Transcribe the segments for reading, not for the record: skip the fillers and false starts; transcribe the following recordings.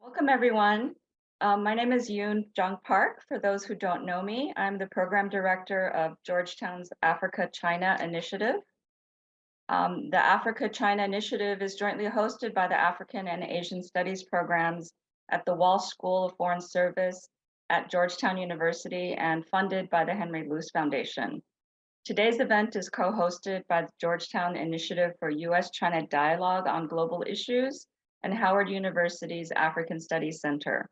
Welcome, everyone. My name is Yoon Jung Park. For those who don't know me, I'm the program director of Georgetown's Africa-China Initiative. The Africa-China Initiative is jointly hosted by the African and Asian Studies programs at the Walsh School of Foreign Service at Georgetown University and funded by the Henry Luce Foundation. Today's event is co-hosted by the Georgetown Initiative for U.S.-China Dialogue on Global Issues and Howard University's African Studies Center.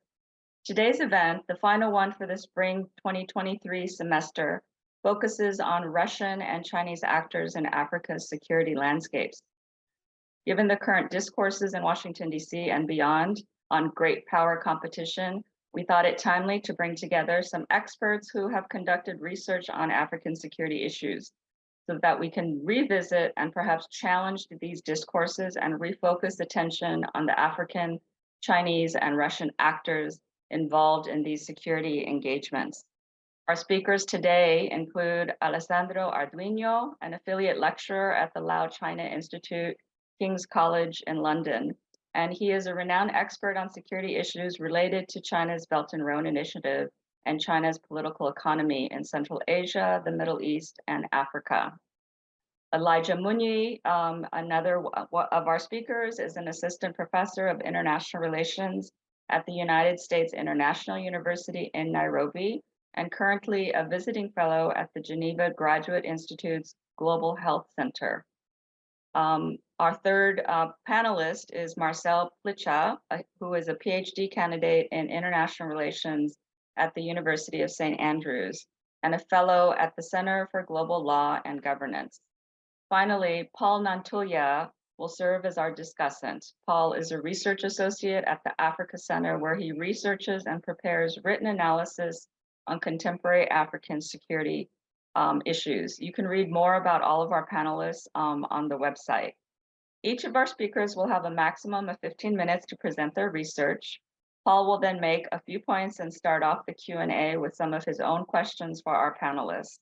Today's event, the final one for the spring 2023 semester, focuses on Russian and Chinese actors in Africa's security landscapes. Given the current discourses in Washington, D.C. and beyond on great power competition, we thought it timely to bring together some experts who have conducted research on African security issues so that we can revisit and perhaps challenge these discourses and refocus attention on the African, Chinese, and Russian actors involved in these security engagements. Our speakers today include Alessandro Arduino, an affiliate lecturer at the Lao China Institute, King's College in London, and he is a renowned expert on security issues related to China's Belt and Road Initiative and China's political economy in Central Asia, the Middle East, and Africa. Elijah Munyi, another of our speakers, is an assistant professor of international relations at the United States International University in Nairobi, and currently a visiting fellow at the Geneva Graduate Institute's Global Health Center. Our third panelist is Marcel Plicha, who is a PhD candidate in international relations at the University of St. Andrews and a fellow at the Center for Global Law and Governance. Finally, Paul Nantulia will serve as our discussant. Paul is a research associate at the Africa Center, where he researches and prepares written analysis on contemporary African security issues. You can read more about all of our panelists on the website. Each of our speakers will have a maximum of 15 minutes to present their research. Paul will then make a few points and start off the Q&A with some of his own questions for our panelists.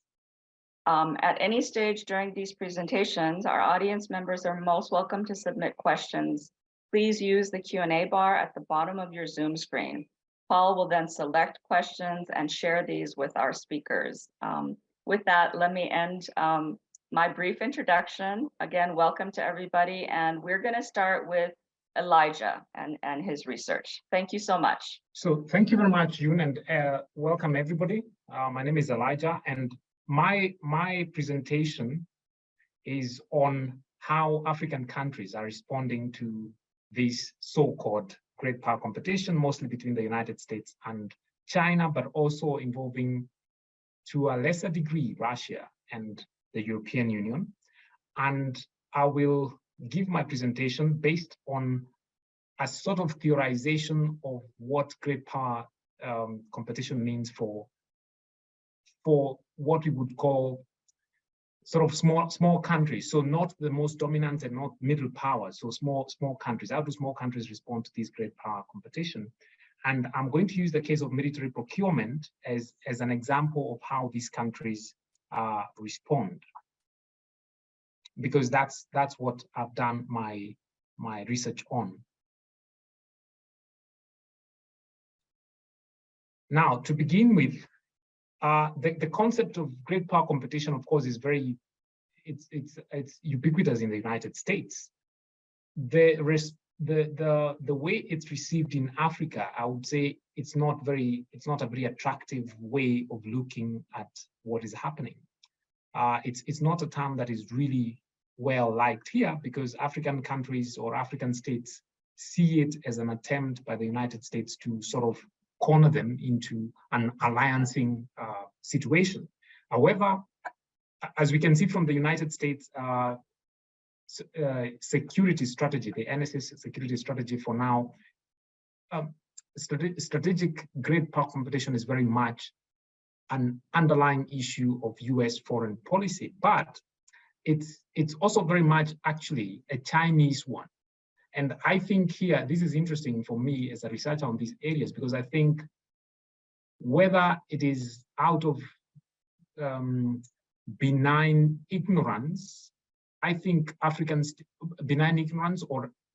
At any stage during these presentations, our audience members are most welcome to submit questions. Please use the Q&A bar at the bottom of your Zoom screen. Paul will then select questions and share these with our speakers. With that, let me end my brief introduction. Again, welcome to everybody, and we're going to start with Elijah and his research. Thank you so much. So thank you very much, Yoon, and welcome everybody. My name is Elijah, and my presentation is on how African countries are responding to this so-called great power competition, mostly between the United States and China, but also involving, to a lesser degree, Russia and the European Union. And I will give my presentation based on a sort of theorization of what great power competition means for what we would call sort of small countries. So not the most dominant and not middle powers, so small countries. How do small countries respond to this great power competition? And I'm going to use the case of military procurement as an example of how these countries respond, because that's what I've done my research on. Now, to begin with, the concept of great power competition, of course, is it's ubiquitous in the United States. The way it's received in Africa, I would say it's not a very attractive way of looking at what is happening. It's not a term that is really well liked here, because African countries or African states see it as an attempt by the United States to sort of corner them into an alliancing situation. However, as we can see from the United States security strategy, the NSA security strategy for now, strategic great power competition is very much an underlying issue of US foreign policy, but it's also very much actually a Chinese one. And I think here, this is interesting for me as a researcher on these areas, because I think whether it is out of benign ignorance, I think Africans, benign ignorance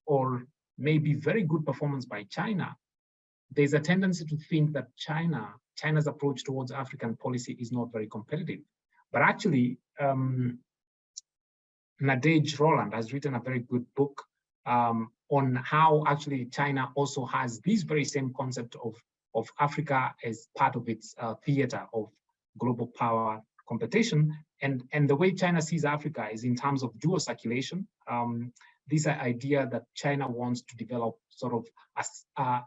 or maybe very good performance by China, there's a tendency to think that China's approach towards African policy is not very competitive. But actually, Nadege Roland has written a very good book on how actually China also has this very same concept of Africa as part of its theater of global power competition. And the way China sees Africa is in terms of dual circulation. This idea that China wants to develop sort of a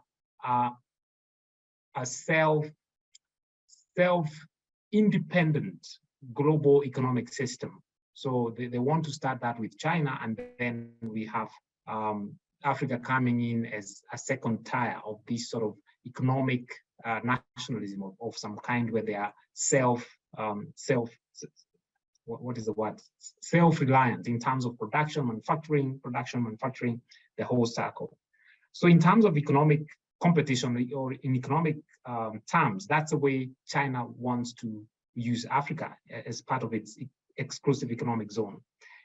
self-independent global economic system. So they want to start that with China, and then we have Africa coming in as a second tier of this sort of economic nationalism of some kind, where they are self-reliant in terms of production, manufacturing, the whole circle. So in terms of economic competition, or in economic terms, that's the way China wants to use Africa as part of its exclusive economic zone.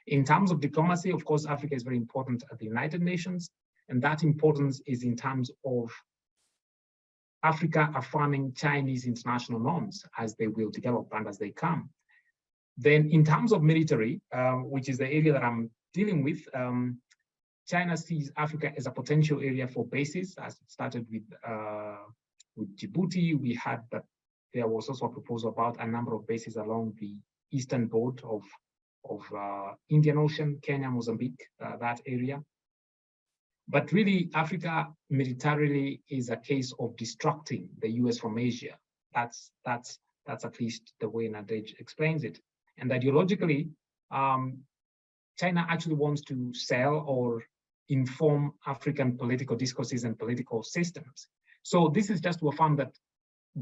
In terms of diplomacy, of course, Africa is very important at the United Nations, and that importance is in terms of Africa affirming Chinese international norms as they will develop and as they come. Then in terms of military, which is the area that I'm dealing with, China sees Africa as a potential area for bases, as it started with Djibouti. We had that there was also a proposal about a number of bases along the eastern border of Indian Ocean, Kenya, Mozambique, that area. But really, Africa militarily is a case of distracting the US from Asia. That's at least the way Nadege explains it. And ideologically, China actually wants to sell or inform African political discourses and political systems. So this is just to affirm that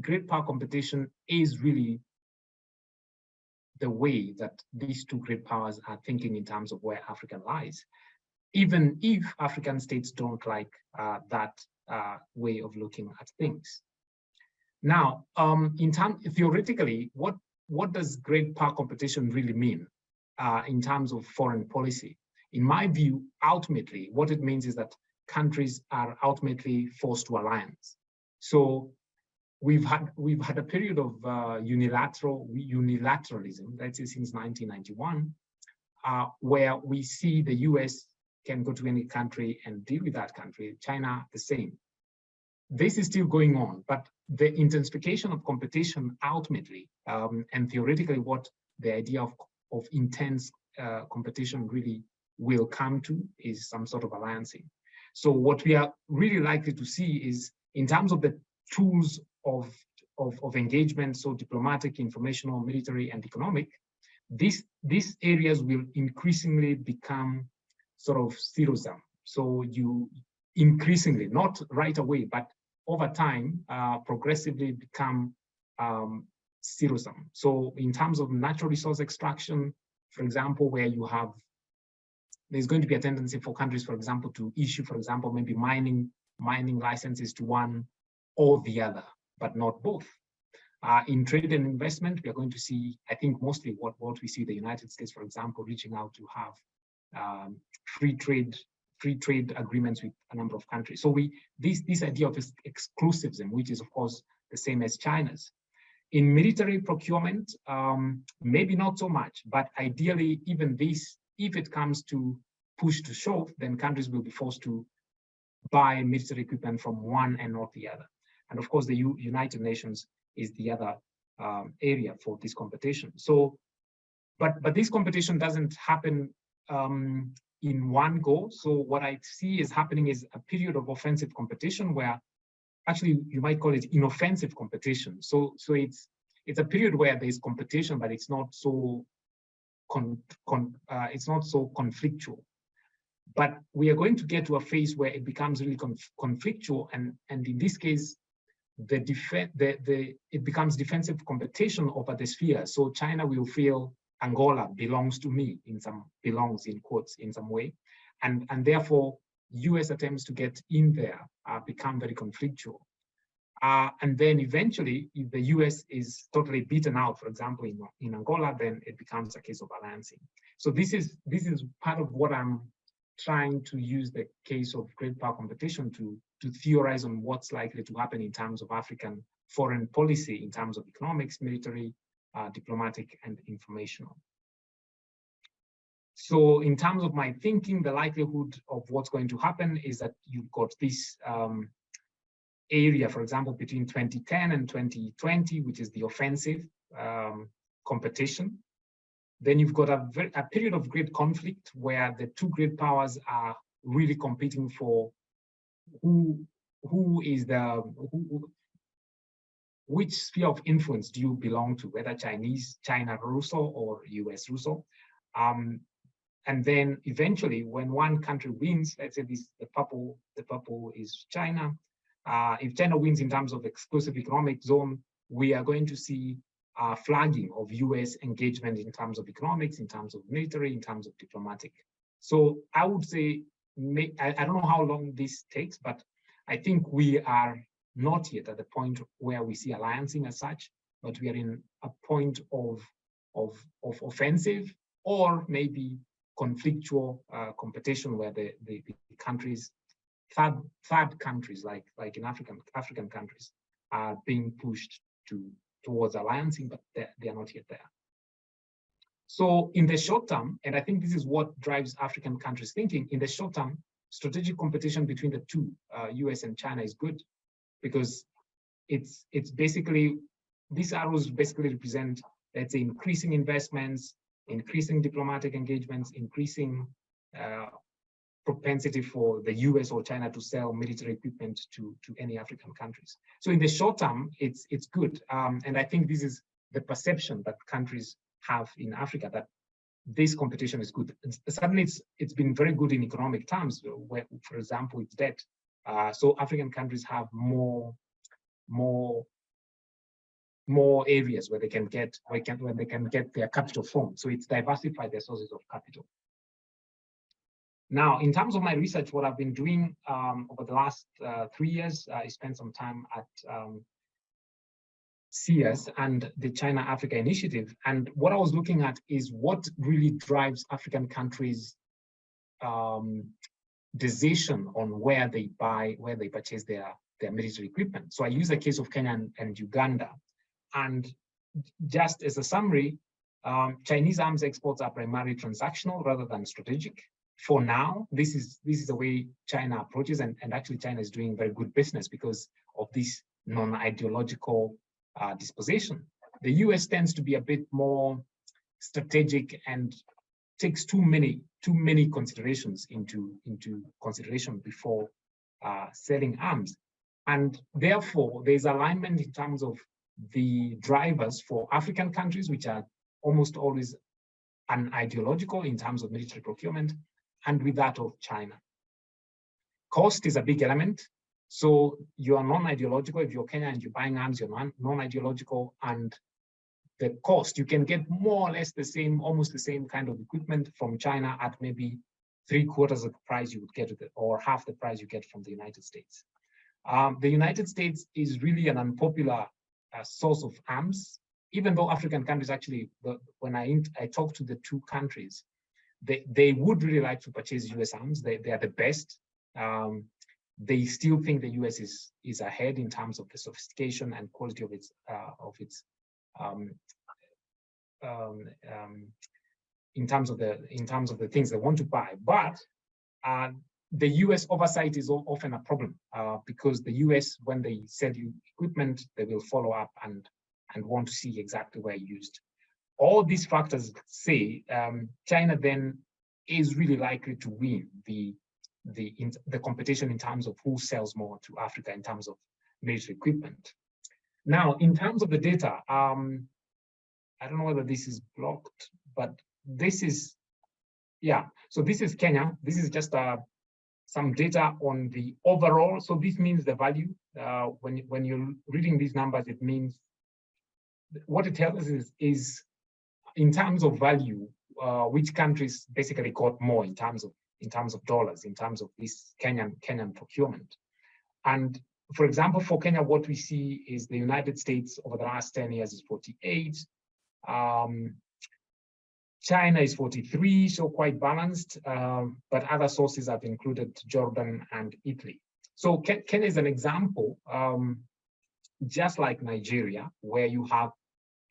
great power competition is really the way that these two great powers are thinking in terms of where Africa lies, even if African states don't like that way of looking at things. Now, theoretically, what does great power competition really mean in terms of foreign policy? In my view, ultimately, what it means is that countries are ultimately forced to alliance. So we've had a period of unilateralism, let's say since 1991, where we see the US can go to any country and deal with that country, China the same. This is still going on, but the intensification of competition ultimately, and theoretically what the idea of intense competition really will come to is some sort of alliancing. So what we are really likely to see is, in terms of the tools of engagement, so diplomatic, informational, military, and economic, these areas will increasingly become sort of zero-sum. So you increasingly, not right away, but over time, progressively become zero-sum. So in terms of natural resource extraction, for example, where you have, there's going to be a tendency for countries, for example, to issue, for example, maybe mining licenses to one or the other, but not both. In trade and investment, we are going to see, I think, mostly what we see the United States, for example, reaching out to have free trade agreements with a number of countries. So this idea of exclusivism, which is of course the same as China's. In military procurement, maybe not so much, but ideally even this, if it comes to push to shove, then countries will be forced to buy military equipment from one and not the other. And of course, the United Nations is the other area for this competition. So, but this competition doesn't happen in one go. So what I see is happening is a period of offensive competition where actually you might call it inoffensive competition. So it's a period where there's competition, but it's not so conflictual. But we are going to get to a phase where it becomes really conflictual, and in this case, it becomes defensive competition over the sphere. So China will feel Angola belongs to me, belongs in quotes in some way, and therefore US attempts to get in there become very conflictual. And then eventually, if the US is totally beaten out, for example, in Angola, then it becomes a case of balancing. So this is part of what I'm trying to use the case of great power competition to theorize on what's likely to happen in terms of African foreign policy, in terms of economics, military, diplomatic, and informational. So in terms of my thinking, the likelihood of what's going to happen is that you've got this area, for example, between 2010 and 2020, which is the offensive competition. Then you've got a period of great conflict where the two great powers are really competing for which sphere of influence do you belong to, whether China Russo or US Russo. And then eventually, when one country wins, let's say the purple is China. If China wins in terms of exclusive economic zone, we are going to see flagging of US engagement in terms of economics, in terms of military, in terms of diplomatic. So I would say, I don't know how long this takes, but I think we are not yet at the point where we see alliancing as such, but we are in a point of offensive or maybe conflictual competition where the countries, third countries like in African countries are being pushed towards alliancing, but they are not yet there. So in the short term, and I think this is what drives African countries thinking, in the short term, strategic competition between the two, US and China, is good, because it's basically, these arrows basically represent, let's say, increasing investments, increasing diplomatic engagements, increasing propensity for the US or China to sell military equipment to any African countries. So in the short term, it's good. And I think this is the perception that countries have in Africa, that this competition is good. Certainly, it's been very good in economic terms, where, for example, it's debt. So African countries have more areas where they can get their capital from. So it's diversified their sources of capital. Now, in terms of my research, what I've been doing over the last 3 years, I spent some time at CS and the China-Africa Initiative. And what I was looking at is what really drives African countries' decision on where they purchase their military equipment. So I use the case of Kenya and Uganda. And just as a summary, Chinese arms exports are primarily transactional rather than strategic. For now, this is the way China approaches, and actually China is doing very good business because of this non-ideological disposition. The US tends to be a bit more strategic and takes too many considerations into consideration before selling arms. And therefore, there's alignment in terms of the drivers for African countries, which are almost always unideological in terms of military procurement, and with that of China. Cost is a big element. So you are non-ideological. If you're Kenya and you're buying arms, you're non-ideological, and the cost, you can get more or less the same, almost the same kind of equipment from China at maybe 3/4 of the price you would get, or half the price you get from the United States. The United States is really an unpopular source of arms, even though African countries actually, when I talk to the two countries, they would really like to purchase US arms. They are the best. They still think the US is ahead in terms of the sophistication and quality of its in terms of the things they want to buy. But the US oversight is often a problem because the US, when they sell you equipment, they will follow up and want to see exactly where used. All these factors say China then is really likely to win the competition in terms of who sells more to Africa in terms of military equipment. Now, in terms of the data, I don't know whether this is blocked, but this is, yeah. So this is Kenya. This is just some data on the overall. So this means the value. When you're reading these numbers, it means what it tells us is in terms of value, which countries basically got more in terms of dollars, in terms of this Kenyan procurement. And for example, for Kenya, what we see is the United States over the last 10 years is 48. China is 43, so quite balanced, but other sources have included Jordan and Italy. So Kenya is an example, just like Nigeria, where you have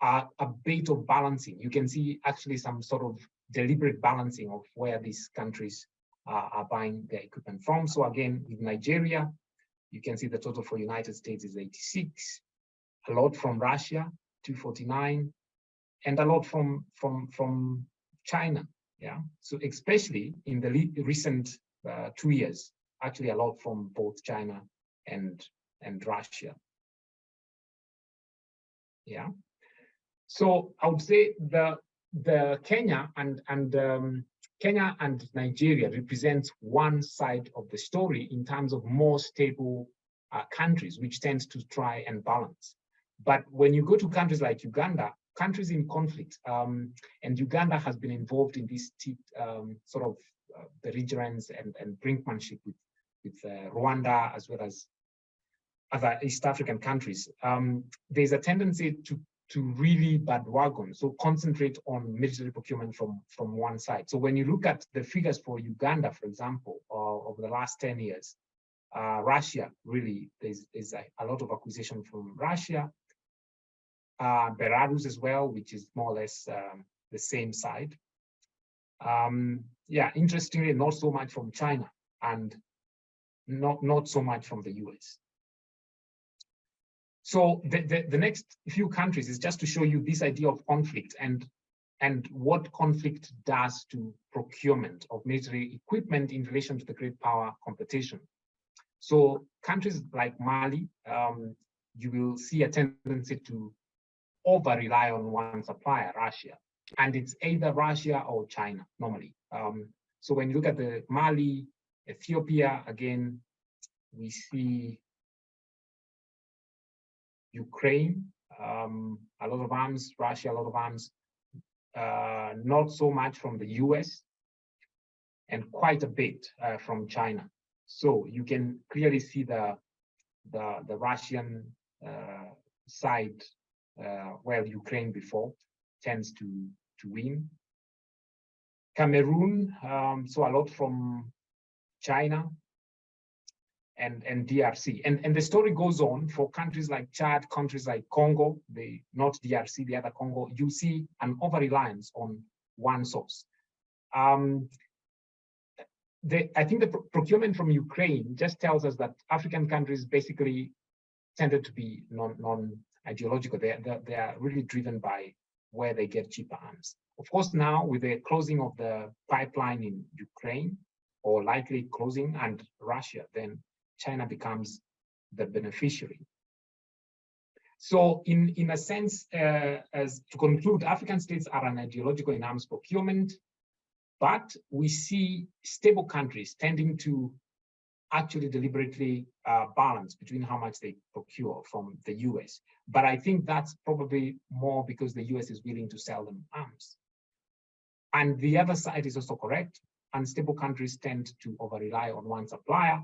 a bit of balancing. You can see actually some sort of deliberate balancing of where these countries are buying their equipment from. So again, with Nigeria, you can see the total for United States is 86, a lot from Russia, 249, and a lot from China. Yeah, so especially in the recent 2 years, actually a lot from both China and Russia. Yeah, so I would say the Kenya and Nigeria represents one side of the story in terms of more stable countries, which tends to try and balance. But when you go to countries like Uganda, countries in conflict, and Uganda has been involved in this sort of belligerence and brinkmanship with Rwanda, as well as other East African countries. There's a tendency to really bandwagon, so concentrate on military procurement from one side. So when you look at the figures for Uganda, for example, over the last 10 years, Russia, really, there's a lot of acquisition from Russia, Belarus as well, which is more or less the same side. Yeah, interestingly, not so much from China, and not so much from the US. So the next few countries is just to show you this idea of conflict and what conflict does to procurement of military equipment in relation to the great power competition. So countries like Mali, you will see a tendency to over-rely on one supplier, Russia. And it's either Russia or China, normally. So when you look at the Mali, Ethiopia, again, we see Ukraine, a lot of arms, Russia, a lot of arms, not so much from the US, and quite a bit from China. So you can clearly see the Russian side, where Ukraine before tends to win. Cameroon, so a lot from China and DRC. And the story goes on for countries like Chad, countries like Congo, not DRC, the other Congo, you see an over-reliance on one source. I think the procurement from Ukraine just tells us that African countries basically tended to be non-ideological. They are really driven by where they get cheaper arms. Of course, now with the closing of the pipeline in Ukraine, or likely closing, and Russia, then China becomes the beneficiary. So in a sense, as to conclude, African states are unideological in arms procurement, but we see stable countries tending to actually deliberately balance between how much they procure from the US. But I think that's probably more because the US is willing to sell them arms. And the other side is also correct. Unstable countries tend to over-rely on one supplier.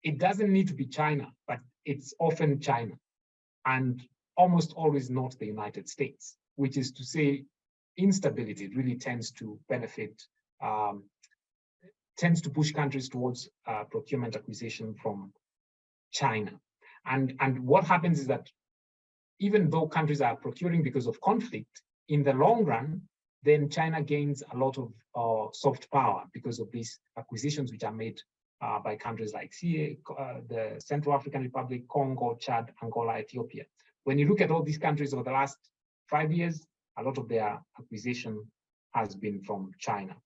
It doesn't need to be China, but it's often China, and almost always not the United States, which is to say instability really tends to benefit, tends to push countries towards procurement acquisition from China. And what happens is that even though countries are procuring because of conflict, in the long run, then China gains a lot of soft power because of these acquisitions which are made by countries like the Central African Republic, Congo, Chad, Angola, Ethiopia. When you look at all these countries over the last 5 years, a lot of their acquisition has been from China.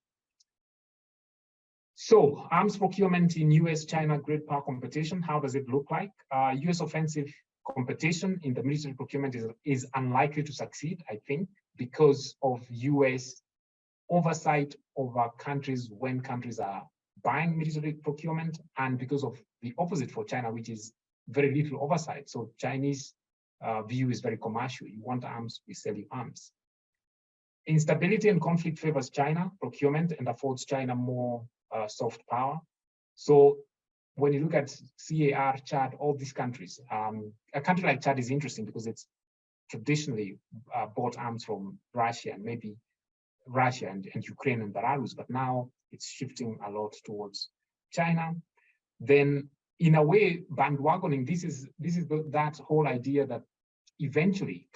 So arms procurement in US-China great power competition, how does it look like? US offensive competition in the military procurement is unlikely to succeed, I think, because of US oversight over countries when countries are buying military procurement, and because of the opposite for China, which is very little oversight. So Chinese view is very commercial. You want arms, we sell you arms. Instability and conflict favors China procurement and affords China more soft power. So when you look at CAR, Chad, all these countries, a country like Chad is interesting because it's traditionally bought arms from Russia, and maybe Russia and Ukraine and Belarus, but now it's shifting a lot towards China, then in a way, bandwagoning, this is that whole idea that eventually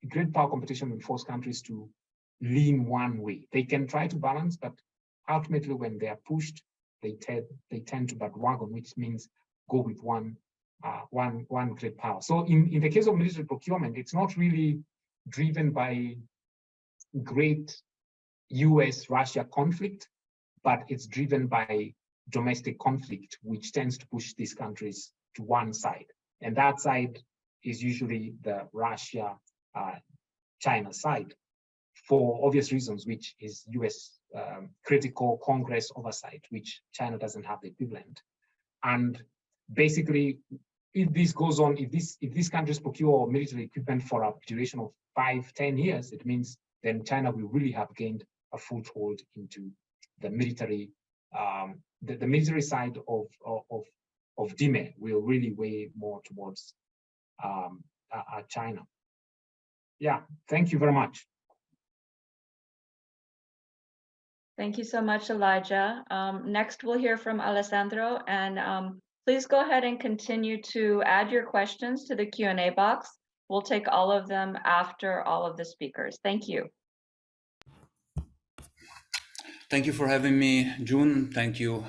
great power competition will force countries to lean one way. They can try to balance, but ultimately when they are pushed, they tend to bandwagon, which means go with one great power. So in the case of military procurement, it's not really driven by great US-Russia conflict, but it's driven by domestic conflict, which tends to push these countries to one side. And that side is usually the Russia-China side for obvious reasons, which is US critical Congress oversight, which China doesn't have the equivalent. And basically, if this goes on, if these countries procure military equipment for a duration of 5-10 years, it means then China will really have gained a foothold into the military, the military side of DIME will really weigh more towards China. Yeah, thank you very much. Thank you so much, Elijah. Next, we'll hear from Alessandro, and please go ahead and continue to add your questions to the Q&A box. We'll take all of them after all of the speakers. Thank you. Thank you for having me, June. Thank you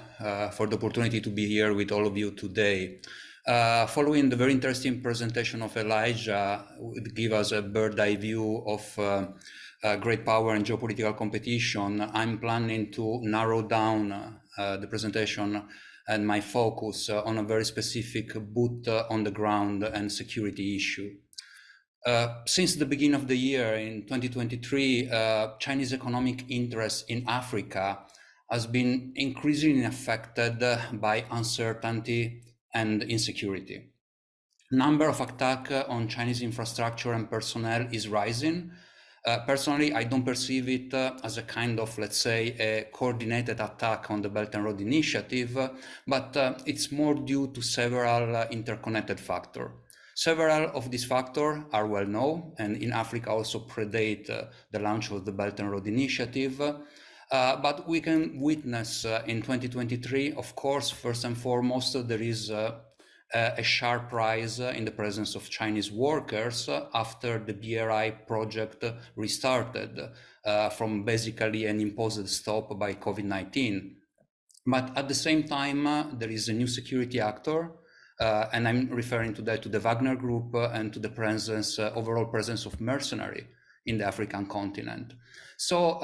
for the opportunity to be here with all of you today. Following the very interesting presentation of Elijah, would give us a bird's eye view of great power and geopolitical competition. I'm planning to narrow down the presentation and my focus on a very specific boot on the ground and security issue. Since the beginning of the year in 2023, Chinese economic interest in Africa has been increasingly affected by uncertainty and insecurity. Number of attacks on Chinese infrastructure and personnel is rising. Personally, I don't perceive it as a kind of, let's say, a coordinated attack on the Belt and Road Initiative, but it's more due to several interconnected factors. Several of these factors are well known, and in Africa also predate the launch of the Belt and Road Initiative. But we can witness in 2023, of course, first and foremost, there is a sharp rise in the presence of Chinese workers after the BRI project restarted from basically an imposed stop by COVID-19. But at the same time, there is a new security actor, and I'm referring to the Wagner Group and to the overall presence of mercenary in the African continent. So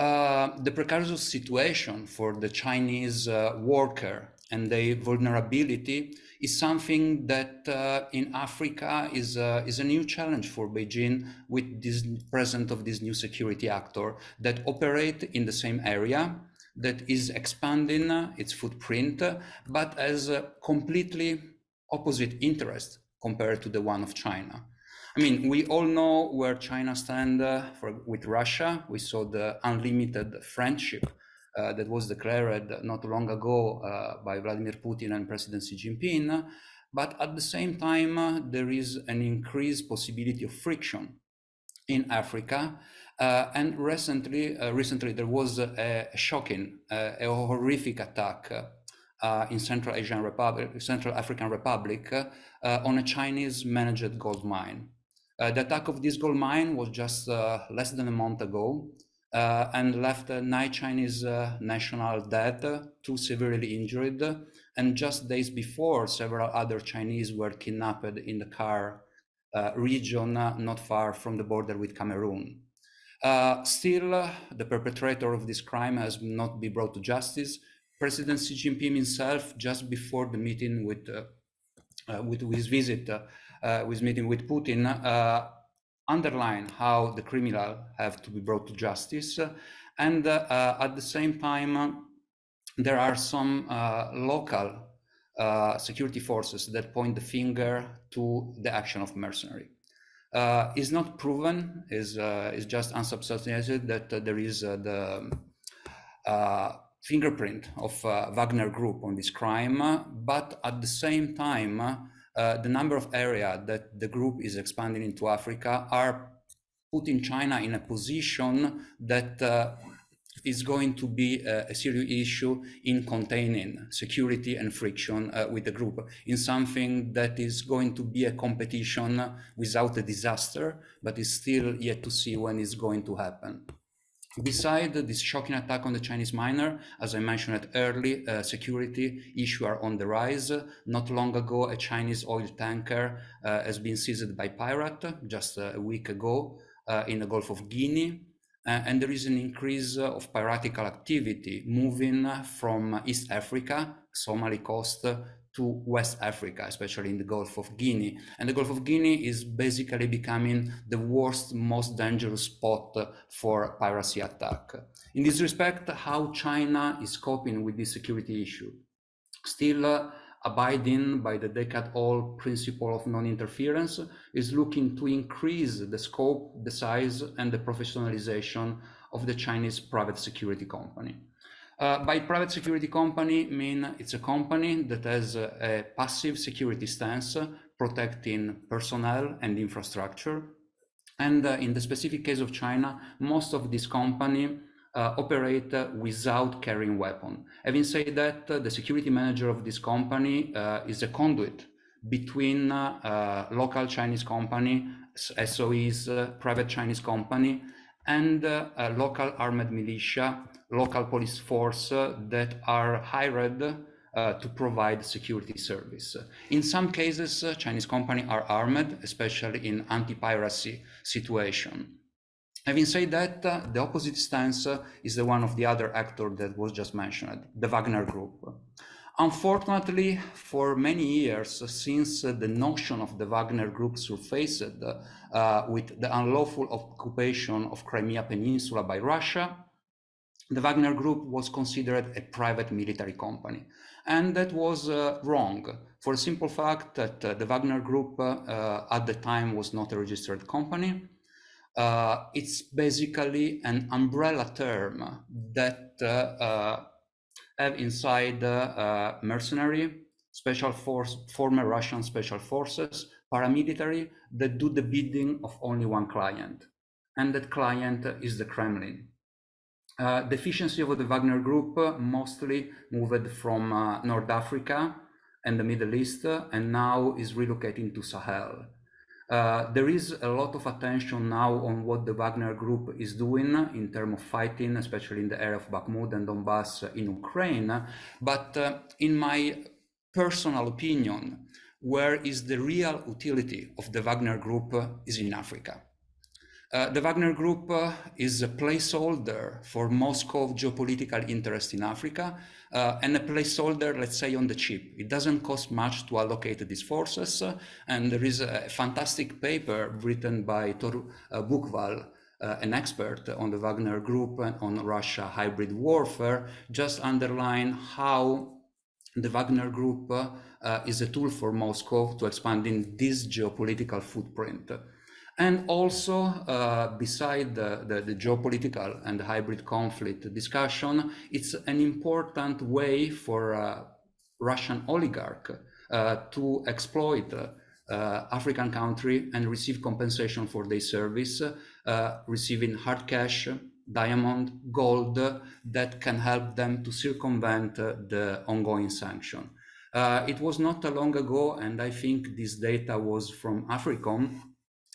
the precarious situation for the Chinese worker and their vulnerability is something that in Africa is a new challenge for Beijing with this presence of this new security actor that operate in the same area, that is expanding its footprint, but has a completely opposite interest compared to the one of China. I mean, we all know where China stands with Russia. We saw the unlimited friendship that was declared not long ago by Vladimir Putin and President Xi Jinping. But at the same time, there is an increased possibility of friction in Africa. And recently there was a shocking, a horrific attack in Central African Republic on a Chinese managed gold mine. The attack of this gold mine was just less than a month ago and left 9 Chinese nationals dead, 2 severely injured, and just days before, several other Chinese were kidnapped in the Kar region not far from the border with Cameroon. Still, the perpetrator of this crime has not been brought to justice. President Xi Jinping himself, just before the meeting with his visit, with meeting with Putin, underline how the criminal have to be brought to justice, and at the same time, there are some local security forces that point the finger to the action of mercenary. Is not proven, is just unsubstantiated that there is the fingerprint of Wagner Group on this crime, but at the same time, the number of areas that the group is expanding into Africa are putting China in a position that is going to be a serious issue in containing security and friction with the group, in something that is going to be a competition without a disaster, but is still yet to see when it's going to happen. Beside this shocking attack on the Chinese miner, as I mentioned early, security issues are on the rise. Not long ago, a Chinese oil tanker has been seized by pirate just a week ago in the Gulf of Guinea. And there is an increase of piratical activity moving from East Africa, Somali coast, to West Africa, especially in the Gulf of Guinea. And the Gulf of Guinea is basically becoming the worst, most dangerous spot for piracy attack. In this respect, how China is coping with this security issue? Still abiding by the decade-old principle of non-interference, is looking to increase the scope, the size, and the professionalization of the Chinese private security company. By private security company, mean it's a company that has a passive security stance, protecting personnel and infrastructure. And in the specific case of China, most of these companies operate without carrying weapon. Having said that, the security manager of this company is a conduit between local Chinese company, SOEs, private Chinese company, and local armed militia, local police force that are hired to provide security service. In some cases, Chinese companies are armed, especially in anti-piracy situation. Having said that, the opposite stance is the one of the other actor that was just mentioned, the Wagner Group. Unfortunately, for many years, since the notion of the Wagner Group surfaced with the unlawful occupation of Crimea Peninsula by Russia, the Wagner Group was considered a private military company. And that was wrong, for the simple fact that the Wagner Group at the time was not a registered company. It's basically an umbrella term that have inside mercenary, special force, former Russian special forces, paramilitary, that do the bidding of only one client. And that client is the Kremlin. The efficiency of the Wagner Group mostly moved from North Africa and the Middle East, and now is relocating to Sahel. There is a lot of attention now on what the Wagner Group is doing in terms of fighting, especially in the area of Bakhmut and Donbass in Ukraine. But in my personal opinion, where is the real utility of the Wagner Group is in Africa. The Wagner Group is a placeholder for Moscow geopolitical interest in Africa, and a placeholder, let's say, on the chip. It doesn't cost much to allocate these forces, and there is a fantastic paper written by Tor Buchwald, an expert on the Wagner Group and on Russia hybrid warfare, just underline how the Wagner Group is a tool for Moscow to expanding this geopolitical footprint. And also, beside the geopolitical and hybrid conflict discussion, it's an important way for Russian oligarch to exploit African country and receive compensation for their service, receiving hard cash, diamond, gold, that can help them to circumvent the ongoing sanction. It was not long ago, and I think this data was from AFRICOM,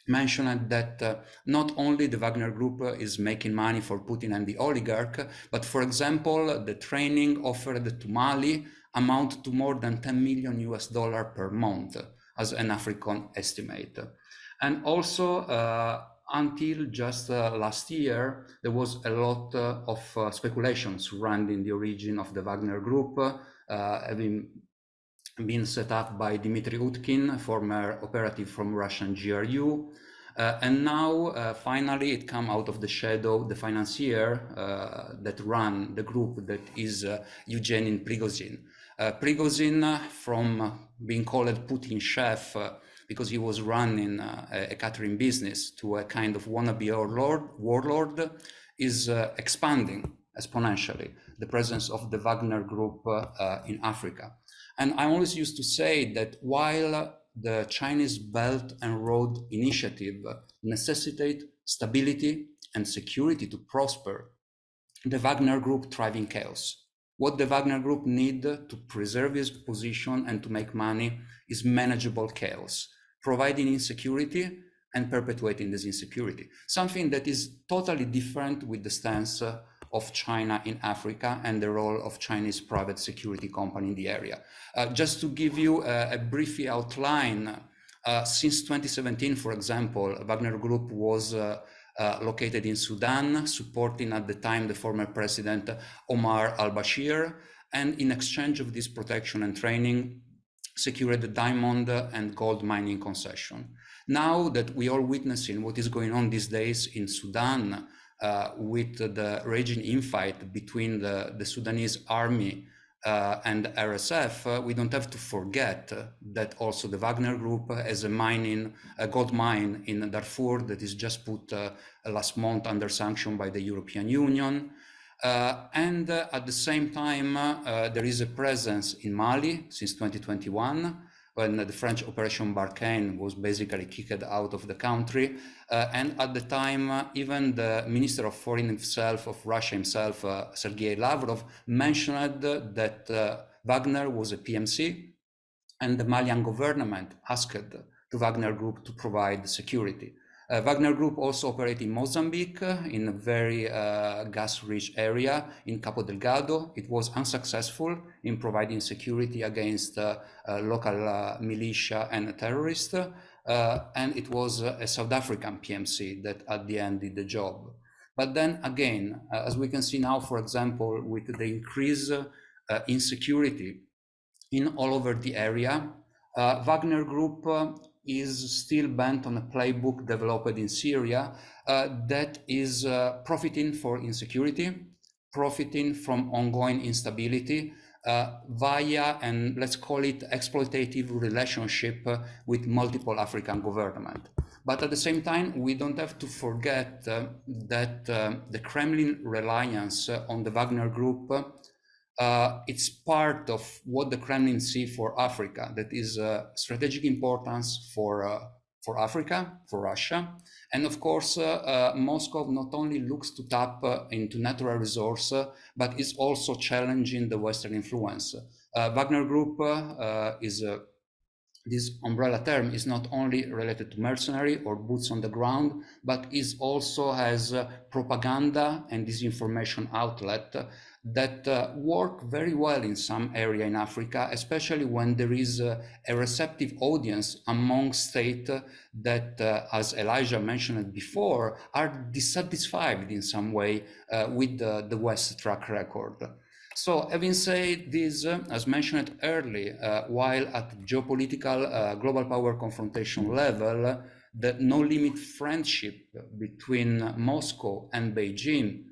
mentioned that not only the Wagner Group is making money for Putin and the oligarch, but for example, the training offered to Mali amount to more than $10 million per month as an African estimate. And also, until just last year, there was a lot of speculation surrounding the origin of the Wagner Group, having been set up by Dmitry Utkin, former operative from Russian GRU. And now, finally, it came out of the shadow, the financier that ran the group, that is Yevgeny Prigozhin. Prigozhin, from being called Putin's chef, because he was running a catering business, to a kind of wannabe warlord, is expanding exponentially the presence of the Wagner Group in Africa. And I always used to say that while the Chinese Belt and Road Initiative necessitate stability and security to prosper the Wagner Group thrive in chaos. What the Wagner Group need to preserve its position and to make money is manageable chaos, providing insecurity and perpetuating this insecurity, something that is totally different with the stance of China in Africa and the role of Chinese private security company in the area. Just to give you a brief outline, since 2017, for example, Wagner Group was located in Sudan, supporting at the time the former president Omar al-Bashir, and in exchange of this protection and training, secured the diamond and gold mining concession. Now that we are witnessing what is going on these days in Sudan, with the raging infight between the Sudanese army and RSF, we don't have to forget that also the Wagner Group has a gold mine in Darfur that is just put last month under sanction by the European Union. And at the same time, there is a presence in Mali since 2021, when the French Operation Barkhane was basically kicked out of the country. And at the time, even the Minister of Foreign of Russia himself, Sergei Lavrov, mentioned that Wagner was a PMC, and the Malian government asked the Wagner Group to provide security. Wagner Group also operates in Mozambique, in a very gas-rich area in Cabo Delgado. It was unsuccessful in providing security against local militia and terrorists, and it was a South African PMC that at the end did the job. But then again, as we can see now, for example, with the increase insecurity in all over the area, Wagner Group is still bent on a playbook developed in Syria that is profiting from insecurity, profiting from ongoing instability via, and let's call it, exploitative relationship with multiple African governments. But at the same time, we don't have to forget that the Kremlin reliance on the Wagner Group, it's part of what the Kremlin see for Africa, that is strategic importance for Africa, for Russia. And of course, Moscow not only looks to tap into natural resource, but is also challenging the Western influence. Wagner Group this umbrella term is not only related to mercenary or boots on the ground, but is also has propaganda and disinformation outlet that work very well in some area in Africa, especially when there is a receptive audience among states that, as Elijah mentioned before, are dissatisfied in some way with the West track record. So having said this, as mentioned earlier, while at geopolitical global power confrontation level, the no-limit friendship between Moscow and Beijing,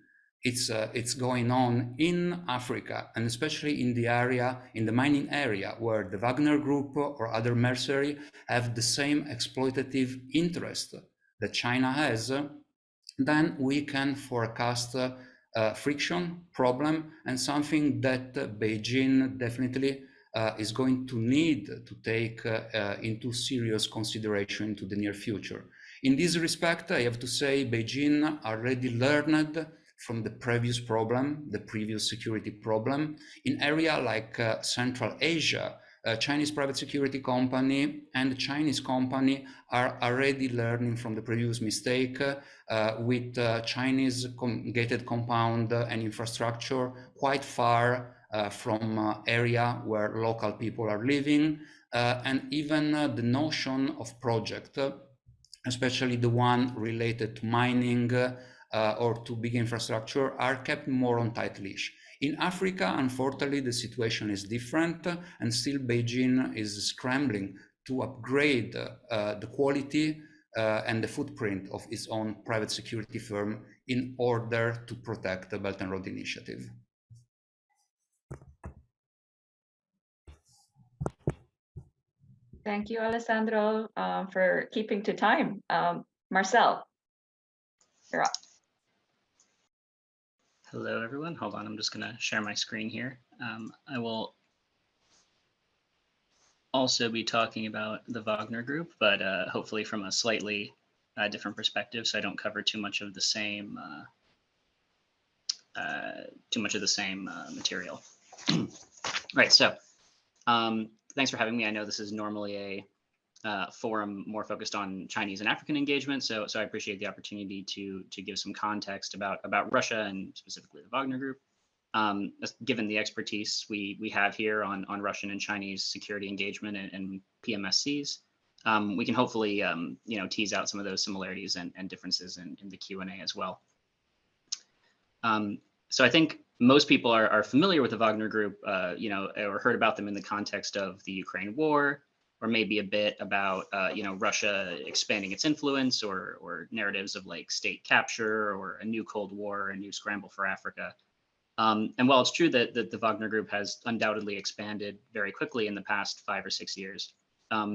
it's going on in Africa, and especially in the area, in the mining area, where the Wagner Group or other mercenary have the same exploitative interest that China has, then we can forecast friction, problem, and something that Beijing definitely is going to need to take into serious consideration to the near future. In this respect, I have to say Beijing already learned from the previous problem, the previous security problem. In area like Central Asia, Chinese private security company and Chinese company are already learning from the previous mistake with Chinese gated compound and infrastructure quite far from area where local people are living, and even the notion of project, especially the one related to mining or to big infrastructure, are kept more on tight leash. In Africa, unfortunately, the situation is different, and still Beijing is scrambling to upgrade the quality and the footprint of its own private security firm in order to protect the Belt and Road Initiative. Thank you, Alessandro, for keeping to time. Marcel, you're up. Hello, everyone. Hold on, I'm just going to share my screen here. I will also be talking about the Wagner Group, but hopefully from a slightly different perspective, so I don't cover too much of the same too much of the same material. Right. So thanks for having me. I know this is normally a forum more focused on Chinese and African engagement, so I appreciate the opportunity to give some context about Russia and specifically the Wagner Group. Given the expertise we have here on Russian and Chinese security engagement and PMSCs, we can hopefully tease out some of those similarities and differences in the Q&A as well. So I think most people are familiar with the Wagner Group, or heard about them in the context of the Ukraine war, or maybe a bit about Russia expanding its influence, or narratives of like state capture, or a new Cold War, a new scramble for Africa. And while it's true that the Wagner Group has undoubtedly expanded very quickly in the past 5 or 6 years,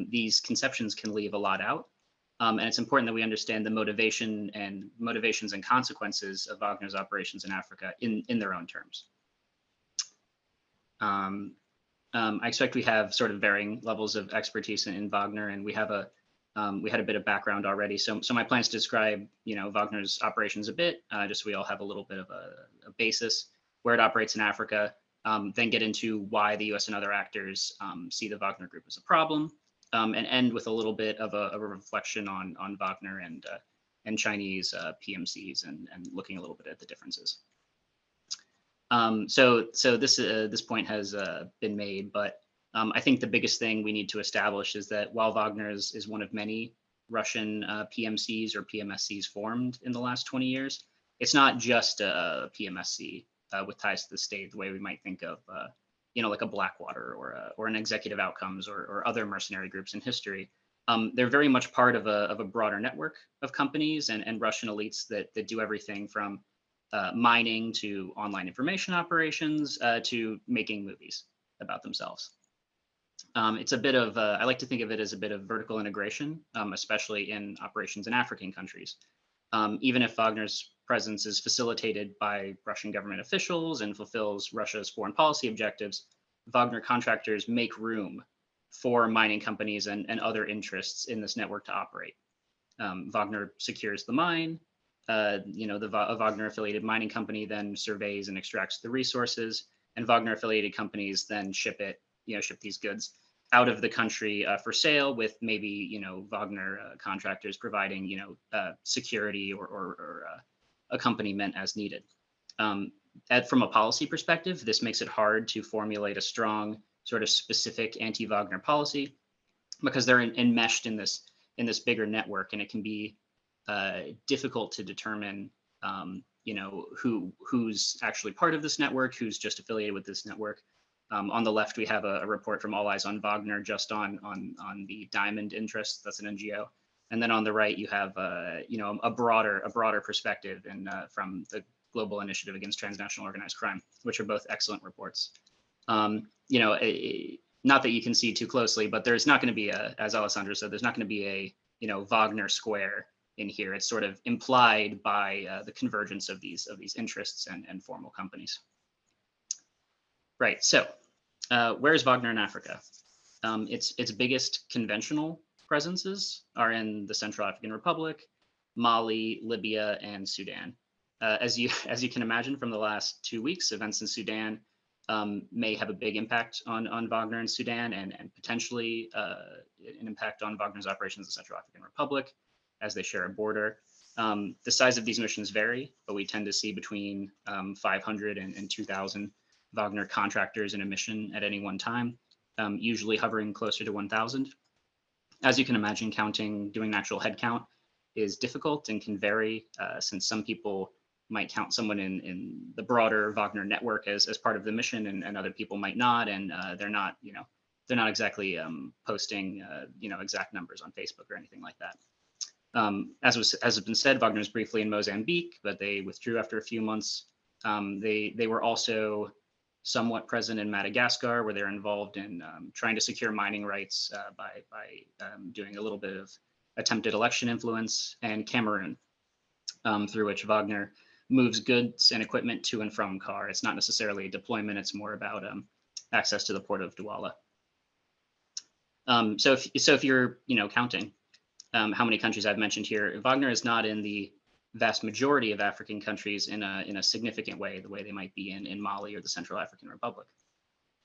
these conceptions can leave a lot out. And it's important that we understand the motivations and consequences of Wagner's operations in Africa in their own terms. I expect we have sort of varying levels of expertise in Wagner, and we had a bit of background already. So my plan is to describe, Wagner's operations a bit, just so we all have a little bit of a basis, where it operates in Africa, then get into why the US and other actors see the Wagner Group as a problem, and end with a little bit of a reflection on Wagner and Chinese PMCs and looking a little bit at the differences. So this point has been made, but I think the biggest thing we need to establish is that while Wagner is one of many Russian PMCs or PMSCs formed in the last 20 years, it's not just a PMSC with ties to the state, the way we might think of, like a Blackwater or an Executive Outcomes or other mercenary groups in history. They're very much part of a broader network of companies and Russian elites that do everything from mining to online information operations to making movies about themselves. It's a bit of, I like to think of it as a bit of vertical integration, especially in operations in African countries. Even if Wagner's presence is facilitated by Russian government officials and fulfills Russia's foreign policy objectives, Wagner contractors make room for mining companies and other interests in this network to operate. Wagner secures the mine. A Wagner affiliated mining company then surveys and extracts the resources, and Wagner affiliated companies then ship these goods out of the country for sale, with maybe Wagner contractors providing security or accompaniment as needed. From a policy perspective, this makes it hard to formulate a strong sort of specific anti-Wagner policy because they're enmeshed in this bigger network, and it can be difficult to determine who's actually part of this network, who's just affiliated with this network. On the left, we have a report from All Eyes on Wagner just on the Diamond Interest. That's an NGO. And then on the right, you have a broader perspective from the Global Initiative Against Transnational Organized Crime, which are both excellent reports. Not that you can see too closely, but there's not going to be as Alessandro said, there's not going to be a Wagner square in here. It's sort of implied by the convergence of these interests and formal companies. Right. So, where's Wagner in Africa? Its biggest conventional presences are in the Central African Republic, Mali, Libya, and Sudan. As you can imagine from the last 2 weeks, events in Sudan may have a big impact on Wagner in Sudan and potentially an impact on Wagner's operations in the Central African Republic, as they share a border. The size of these missions vary, but we tend to see between 500 and 2,000 Wagner contractors in a mission at any one time, usually hovering closer to 1,000. As you can imagine, doing actual head count is difficult and can vary, since some people might count someone in the broader Wagner network as part of the mission, and other people might not, and they're not exactly posting exact numbers on Facebook or anything like that. As has been said, Wagner was briefly in Mozambique, but they withdrew after a few months. They were also somewhat present in Madagascar, where they're involved in trying to secure mining rights by doing a little bit of attempted election influence, and Cameroon, through which Wagner moves goods and equipment to and from CAR. It's not necessarily a deployment, it's more about access to the port of Douala. So if you're counting how many countries I've mentioned here, Wagner is not in the vast majority of African countries in a significant way, the way they might be in Mali or the Central African Republic.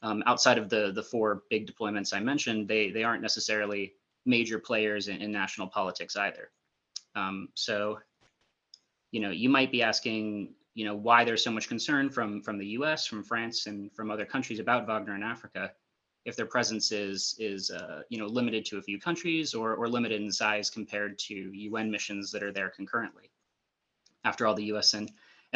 Outside of the four big deployments I mentioned, they aren't necessarily major players in national politics either. So, you might be asking, why there's so much concern from the U.S., from France, and from other countries about Wagner in Africa, if their presence is limited to a few countries or limited in size compared to UN missions that are there concurrently. After all, the U.S. and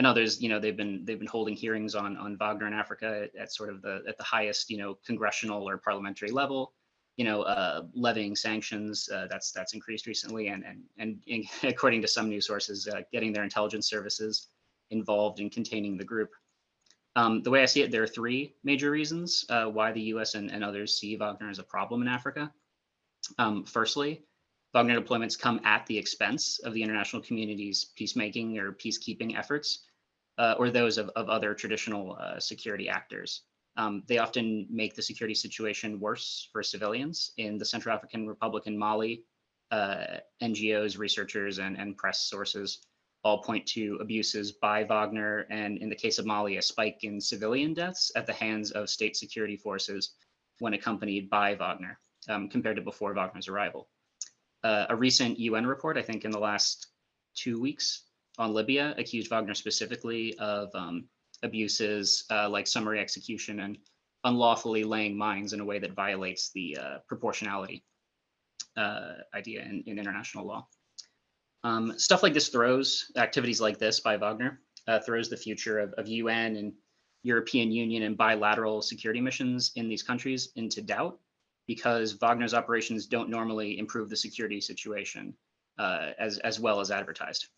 others, they've been holding hearings on Wagner in Africa at sort of the highest, congressional or parliamentary level. Levying sanctions that's increased recently, and according to some news sources, getting their intelligence services involved in containing the group. The way I see it, there are three major reasons why the U.S. and others see Wagner as a problem in Africa. Firstly, Wagner deployments come at the expense of the international community's peacemaking or peacekeeping efforts, or those of other traditional security actors. They often make the security situation worse for civilians. In the Central African Republic and Mali, NGOs, researchers, and press sources all point to abuses by Wagner, and in the case of Mali, a spike in civilian deaths at the hands of state security forces when accompanied by Wagner, compared to before Wagner's arrival. A recent UN report, I think in the last 2 weeks, on Libya accused Wagner specifically of abuses like summary execution and unlawfully laying mines in a way that violates the proportionality idea in international law. Stuff like this activities like this by Wagner throws the future of UN and European Union and bilateral security missions in these countries into doubt, because Wagner's operations don't normally improve the security situation as well as advertised.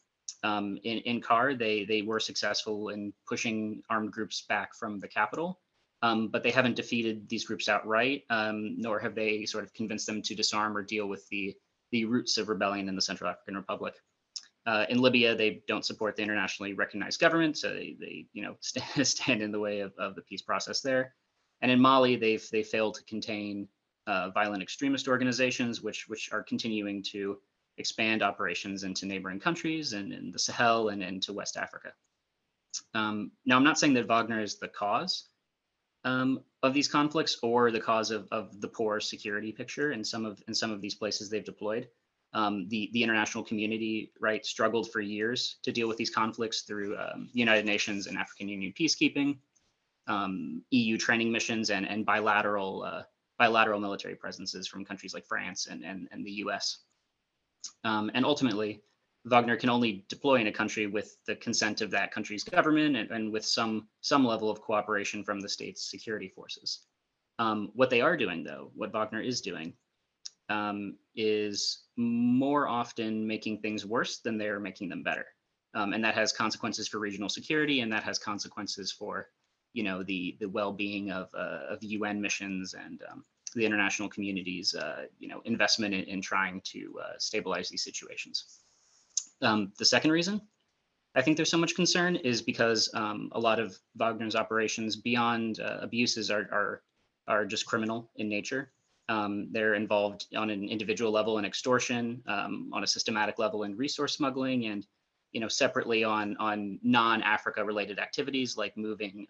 In CAR, they were successful in pushing armed groups back from the capital, but they haven't defeated these groups outright, nor have they sort of convinced them to disarm or deal with the roots of rebellion in the Central African Republic. In Libya, they don't support the internationally recognized government, so they stand in the way of the peace process there. And in Mali, they failed to contain violent extremist organizations, which are continuing to expand operations into neighboring countries and in the Sahel and into West Africa. Now, I'm not saying that Wagner is the cause of these conflicts or the cause of the poor security picture in some of these places they've deployed. The international community, right, struggled for years to deal with these conflicts through the United Nations and African Union peacekeeping, EU training missions, and bilateral military presences from countries like France and the US. And ultimately, Wagner can only deploy in a country with the consent of that country's government and with some level of cooperation from the state's security forces. What they are doing, though, what Wagner is doing, is more often making things worse than they're making them better. And that has consequences for regional security, and that has consequences for, the well-being of UN missions and the international community's, investment in trying to stabilize these situations. The second reason I think there's so much concern is because a lot of Wagner's operations beyond abuses are just criminal in nature. They're involved on an individual level in extortion, on a systematic level in resource smuggling, and separately on non-Africa related activities like moving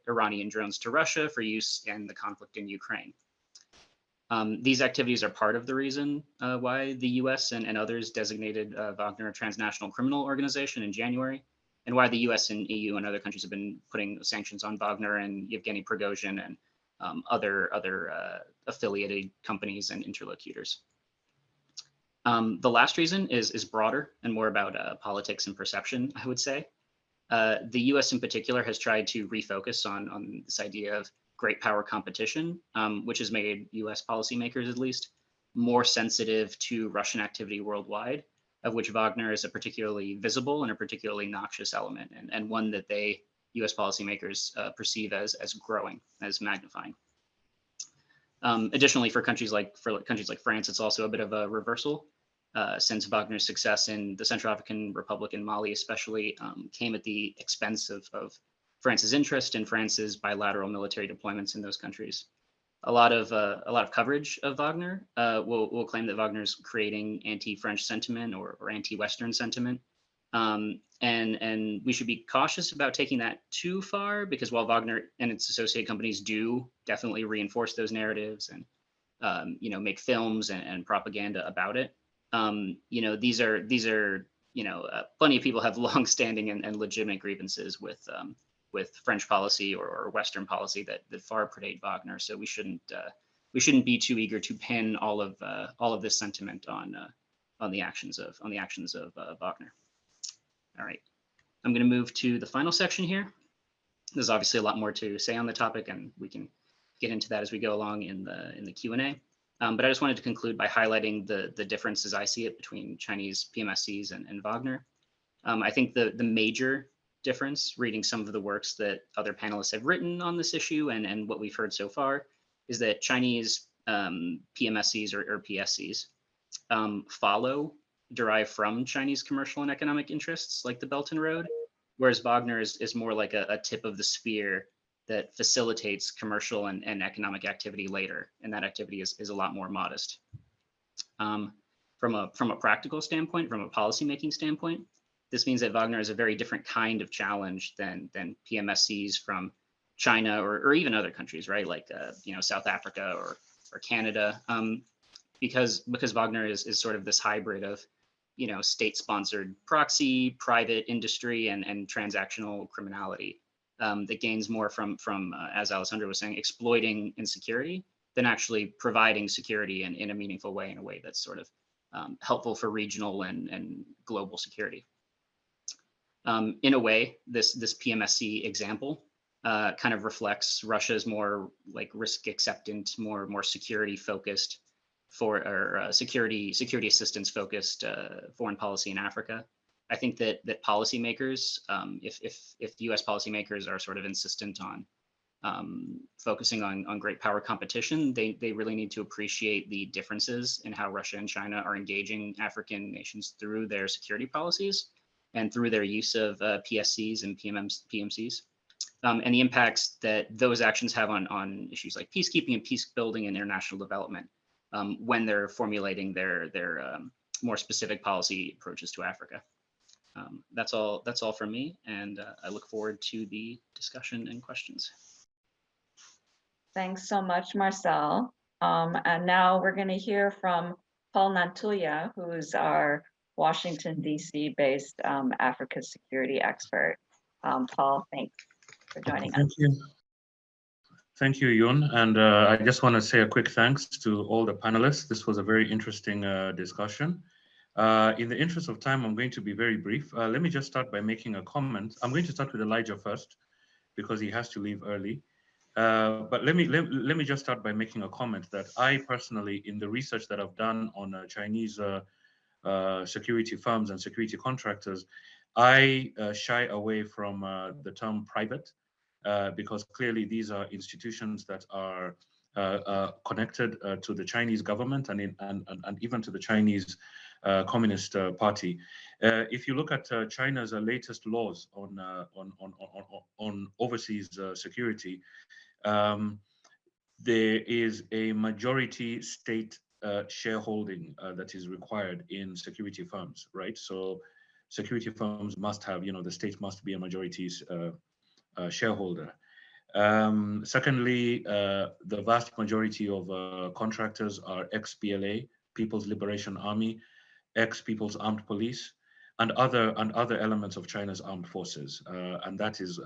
Iranian drones to Russia for use in the conflict in Ukraine. These activities are part of the reason why the US and others designated Wagner a transnational criminal organization in January, and why the US and EU and other countries have been putting sanctions on Wagner and Yevgeny Prigozhin and other affiliated companies and interlocutors. The last reason is broader and more about politics and perception, I would say. The US in particular has tried to refocus on this idea of great power competition, which has made US policymakers, at least, more sensitive to Russian activity worldwide, of which Wagner is a particularly visible and a particularly noxious element, and one that US policymakers perceive as growing, as magnifying. Additionally, for countries like France, it's also a bit of a reversal, since Wagner's success in the Central African Republic and Mali especially came at the expense of France's interest in France's bilateral military deployments in those countries. A lot of coverage of Wagner will claim that Wagner's creating anti-French sentiment or anti-Western sentiment And we should be cautious about taking that too far, because while Wagner and its associated companies do definitely reinforce those narratives and make films and propaganda about it, these are plenty of people have long-standing and legitimate grievances with French policy or Western policy that far predate Wagner. So we shouldn't be too eager to pin all of this sentiment on the actions of Wagner. All right, I'm going to move to the final section here. There's obviously a lot more to say on the topic, and we can get into that as we go along in the Q&A. But I just wanted to conclude by highlighting the differences I see it between Chinese PMSCs and Wagner. I think the major difference, reading some of the works that other panelists have written on this issue and what we've heard so far, is that Chinese PMSCs or PSCs derive from Chinese commercial and economic interests like the Belt and Road, whereas Wagner is more like a tip of the spear that facilitates commercial and economic activity later, and that activity is a lot more modest. From a practical standpoint, from a policymaking standpoint, this means that Wagner is a very different kind of challenge than PMSCs from China or even other countries, right? Like South Africa or Canada, because Wagner is sort of this hybrid of state-sponsored proxy, private industry, and transactional criminality that gains more from as Alessandro was saying, exploiting insecurity than actually providing security in a meaningful way, in a way that's sort of helpful for regional and global security. In a way, this PMSC example kind of reflects Russia's more like risk acceptant, more security focused security assistance focused foreign policy in Africa. I think that policymakers, if U.S. policymakers are sort of insistent on focusing on great power competition, they really need to appreciate the differences in how Russia and China are engaging African nations through their security policies and through their use of PSCs and PMCs, and the impacts that those actions have on issues like peacekeeping and peace building and international development when they're formulating their more specific policy approaches to Africa. That's all from me, and I look forward to the discussion and questions. Thanks so much, Marcel. And now we're going to hear from Paul Nantulia, who's our Washington, D.C. based Africa security expert. Paul, thanks for joining us. Thank you. Thank you, Yun. And I just want to say a quick thanks to all the panelists. This was a very interesting discussion. In the interest of time, I'm going to be very brief. Let me just start by making a comment. I'm going to start with Elijah first because he has to leave early. But let me just start by making a comment that I personally, in the research that I've done on Chinese security firms and security contractors, I shy away from the term private because clearly these are institutions that are connected to the Chinese government and even to the Chinese Communist Party. If you look at China's latest laws on overseas security, there is a majority state shareholding that is required in security firms, right? So security firms must have, the state must be a majority shareholder. Secondly, the vast majority of contractors are ex-PLA, People's Liberation Army, ex-People's Armed Police, and other elements of China's armed forces, and that is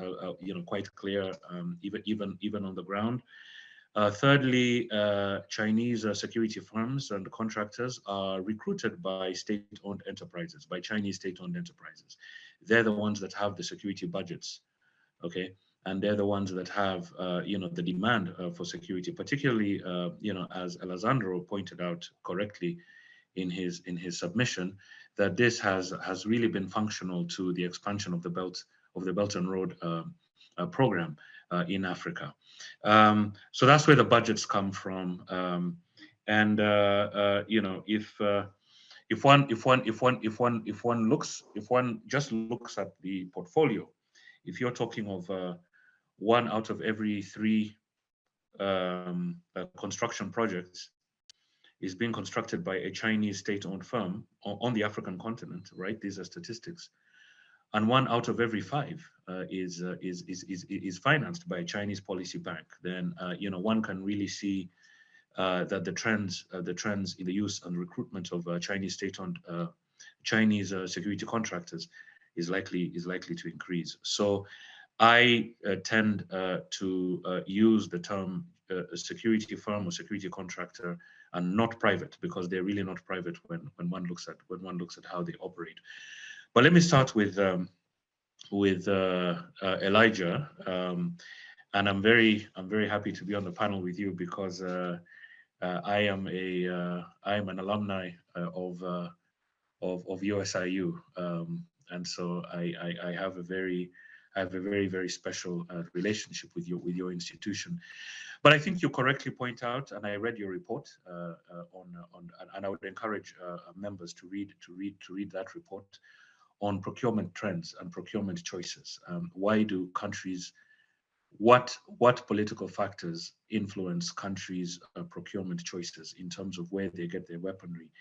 quite clear even on the ground. Thirdly, Chinese security firms and contractors are recruited by state-owned enterprises, by Chinese state-owned enterprises. They're the ones that have the security budgets, okay? And they're the ones that have, the demand for security, particularly, as Alessandro pointed out correctly in his submission, that this has really been functional to the expansion of the Belt and Road program in Africa. So that's where the budgets come from. If one just looks at the portfolio, if you're talking of 1 out of every 3 construction projects is being constructed by a Chinese state-owned firm on the African continent, right? These are statistics. and 1 out of every 5 is financed by a Chinese policy bank, then you know, one can really see that the trends in the use and recruitment of Chinese state-owned Chinese security contractors is likely to increase. So I tend to use the term security firm or security contractor and not private, because they're really not private when one looks at how they operate. But let me start with Elijah, and I'm very happy to be on the panel with you, because I am an alumni of USIU, and so I have a very very special relationship with your institution. But I think you correctly point out, and I read your report and I would encourage members to read that report on procurement trends and procurement choices. Why do countries, what political factors influence countries' procurement choices in terms of where they get their weaponry?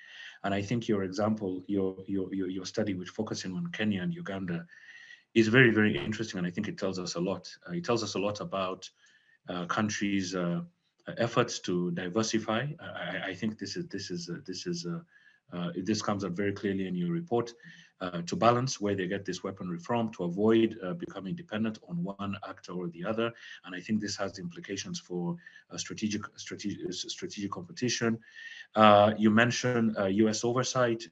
And I think your example, your study, which focusing on Kenya and Uganda, is very, very interesting, and I think it tells us a lot. It tells us a lot about countries' efforts to diversify. I think this comes up very clearly in your report, to balance where they get this weaponry from, to avoid becoming dependent on one actor or the other. And I think this has implications for strategic competition. You mentioned U.S. oversight,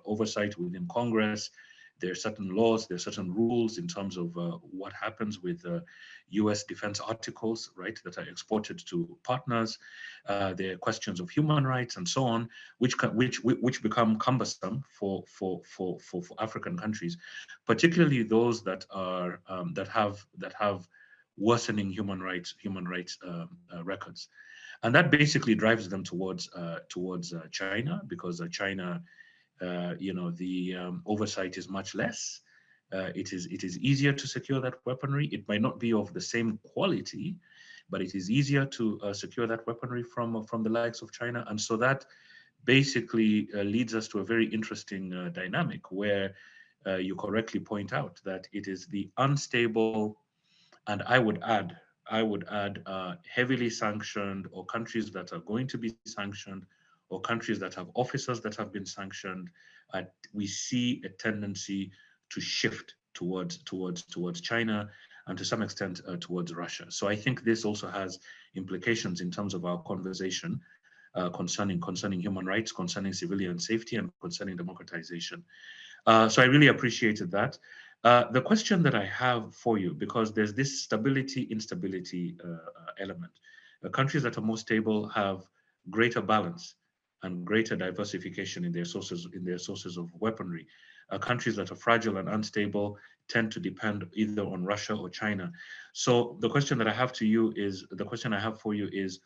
oversight within Congress. There are certain laws, there are certain rules in terms of what happens with U.S. defense articles, right, that are exported to partners. There are questions of human rights and so on, which become cumbersome for African countries, particularly those that are that have worsening human rights records, and that basically drives them towards China, because China. The oversight is much less. It is easier to secure that weaponry. It might not be of the same quality, but it is easier to secure that weaponry from the likes of China. And so that basically leads us to a very interesting dynamic where you correctly point out that it is the unstable, and I would add heavily sanctioned, or countries that are going to be sanctioned, or countries that have officers that have been sanctioned. We see a tendency to shift towards China, and to some extent towards Russia. So I think this also has implications in terms of our conversation concerning human rights, concerning civilian safety, and concerning democratization. So I really appreciated that. The question that I have for you, because there's this stability-instability element. Countries that are more stable have greater balance and greater diversification in their sources of weaponry. Countries that are fragile and unstable tend to depend either on Russia or China. So the question that I have for you is,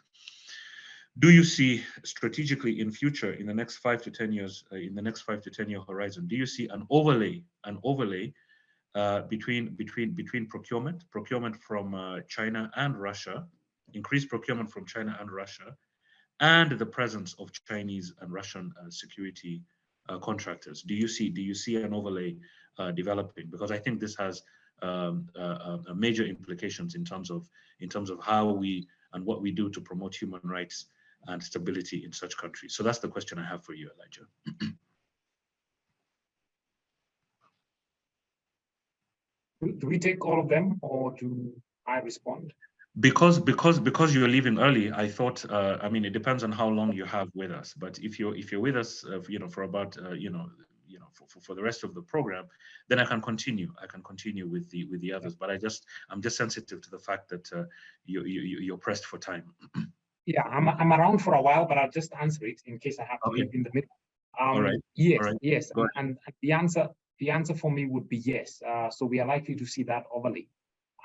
do you see strategically in future, in the next 5 to 10 years, in the next 5 to 10 year horizon, do you see an overlay between procurement from China and Russia, increased procurement from China and Russia, and the presence of Chinese and Russian security contractors? Do you see an overlay developing? Because I think this has major implications in terms of how we and what we do to promote human rights and stability in such countries. So that's the question I have for you, Elijah. Do we take all of them, or do I respond? Because you're leaving early, I thought. I mean, it depends on how long you have with us. But if you're with us, for about for the rest of the program, then I can continue. I can continue with the others. But I'm just sensitive to the fact that you're pressed for time. Yeah, I'm around for a while, but I'll just answer it in case I have to leave in the middle. All right. Yes, All right. yes, and the answer for me would be yes. So we are likely to see that overlay,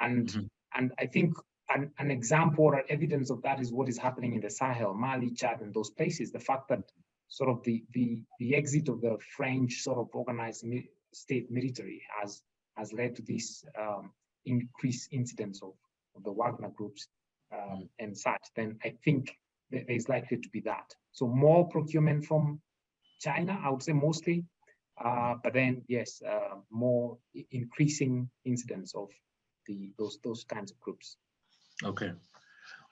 and I think an example or evidence of that is what is happening in the Sahel, Mali, Chad, and those places. The fact that sort of the exit of the French sort of organized state military has led to this increased incidence of the Wagner groups and such, then I think there's likely to be that. So more procurement from China, I would say mostly, But then, yes, more increasing incidence of those kinds of groups. Okay.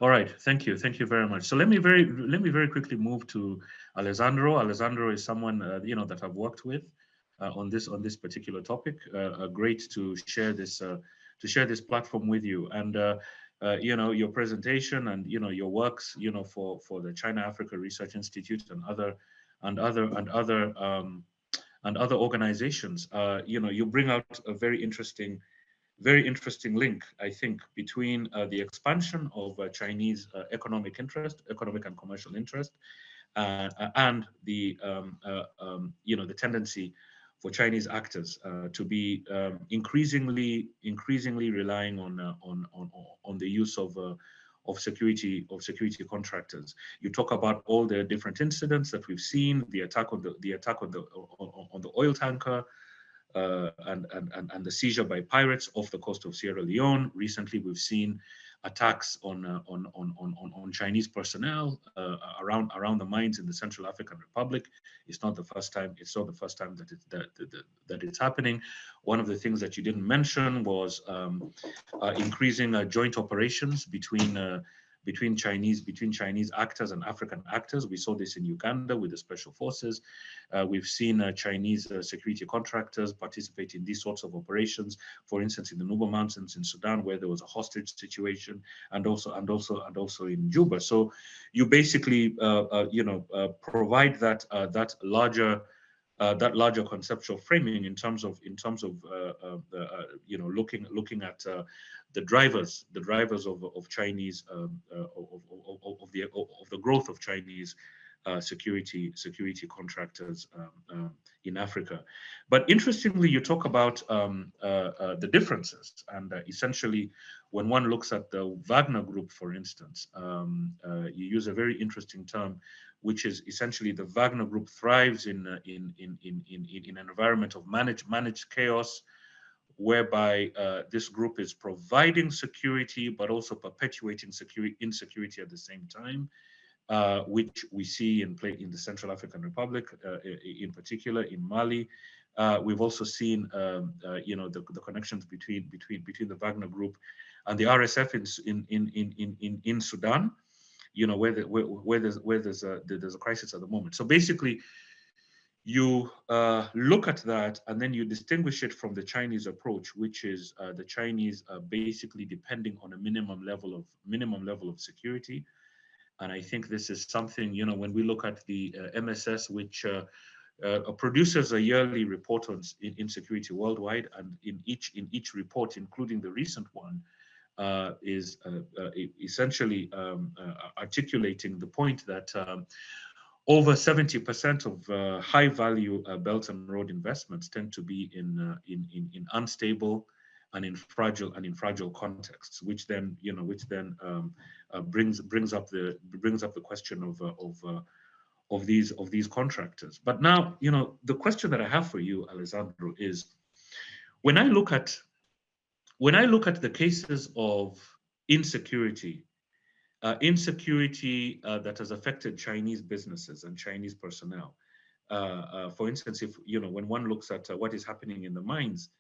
All right. Thank you. Thank you very much. So let me very quickly move to Alessandro. Alessandro is someone that I've worked with on this particular topic. Great to share this platform with you. And your presentation and your works for the China Africa Research Institute and other organizations. You bring out a very interesting link, I think, between the expansion of Chinese economic and commercial interest, and the the tendency for Chinese actors to be increasingly relying on the use of security contractors. You talk about all the different incidents that we've seen, the attack on the oil tanker, and the seizure by pirates off the coast of Sierra Leone. Recently, we've seen attacks on Chinese personnel around the mines in the Central African Republic. It's not the first time. It's not the first time that it's happening. One of the things that you didn't mention was increasing joint operations between Chinese actors and African actors. We saw this in Uganda with the special forces. We've seen Chinese security contractors participate in these sorts of operations. For instance, in the Nuba Mountains in Sudan, where there was a hostage situation, and also in Juba. So you basically provide that larger conceptual framing in terms of looking at the drivers of Chinese of the growth of Chinese security contractors in Africa. But interestingly, you talk about the differences, and essentially, when one looks at the Wagner Group, for instance, you use a very interesting term, which is essentially the Wagner Group thrives in an environment of managed chaos, whereby this group is providing security but also perpetuating insecurity at the same time, which we see in the Central African Republic, in particular in Mali. We've also seen the connections between the Wagner Group and the RSF in Sudan, where there's a crisis at the moment. So basically, you look at that and then you distinguish it from the Chinese approach, which is the Chinese basically depending on a minimum level of security. And I think this is something, when we look at the MSS, which produces a yearly report on insecurity worldwide, and in each report, including the recent one, is essentially articulating the point that over 70% of high-value Belt and Road investments tend to be in unstable and in fragile contexts, which then brings up the question of these contractors. But now, the question that I have for you, Alessandro, is when I look at the cases of insecurity that has affected Chinese businesses and Chinese personnel. For instance, when one looks at what is happening in the mines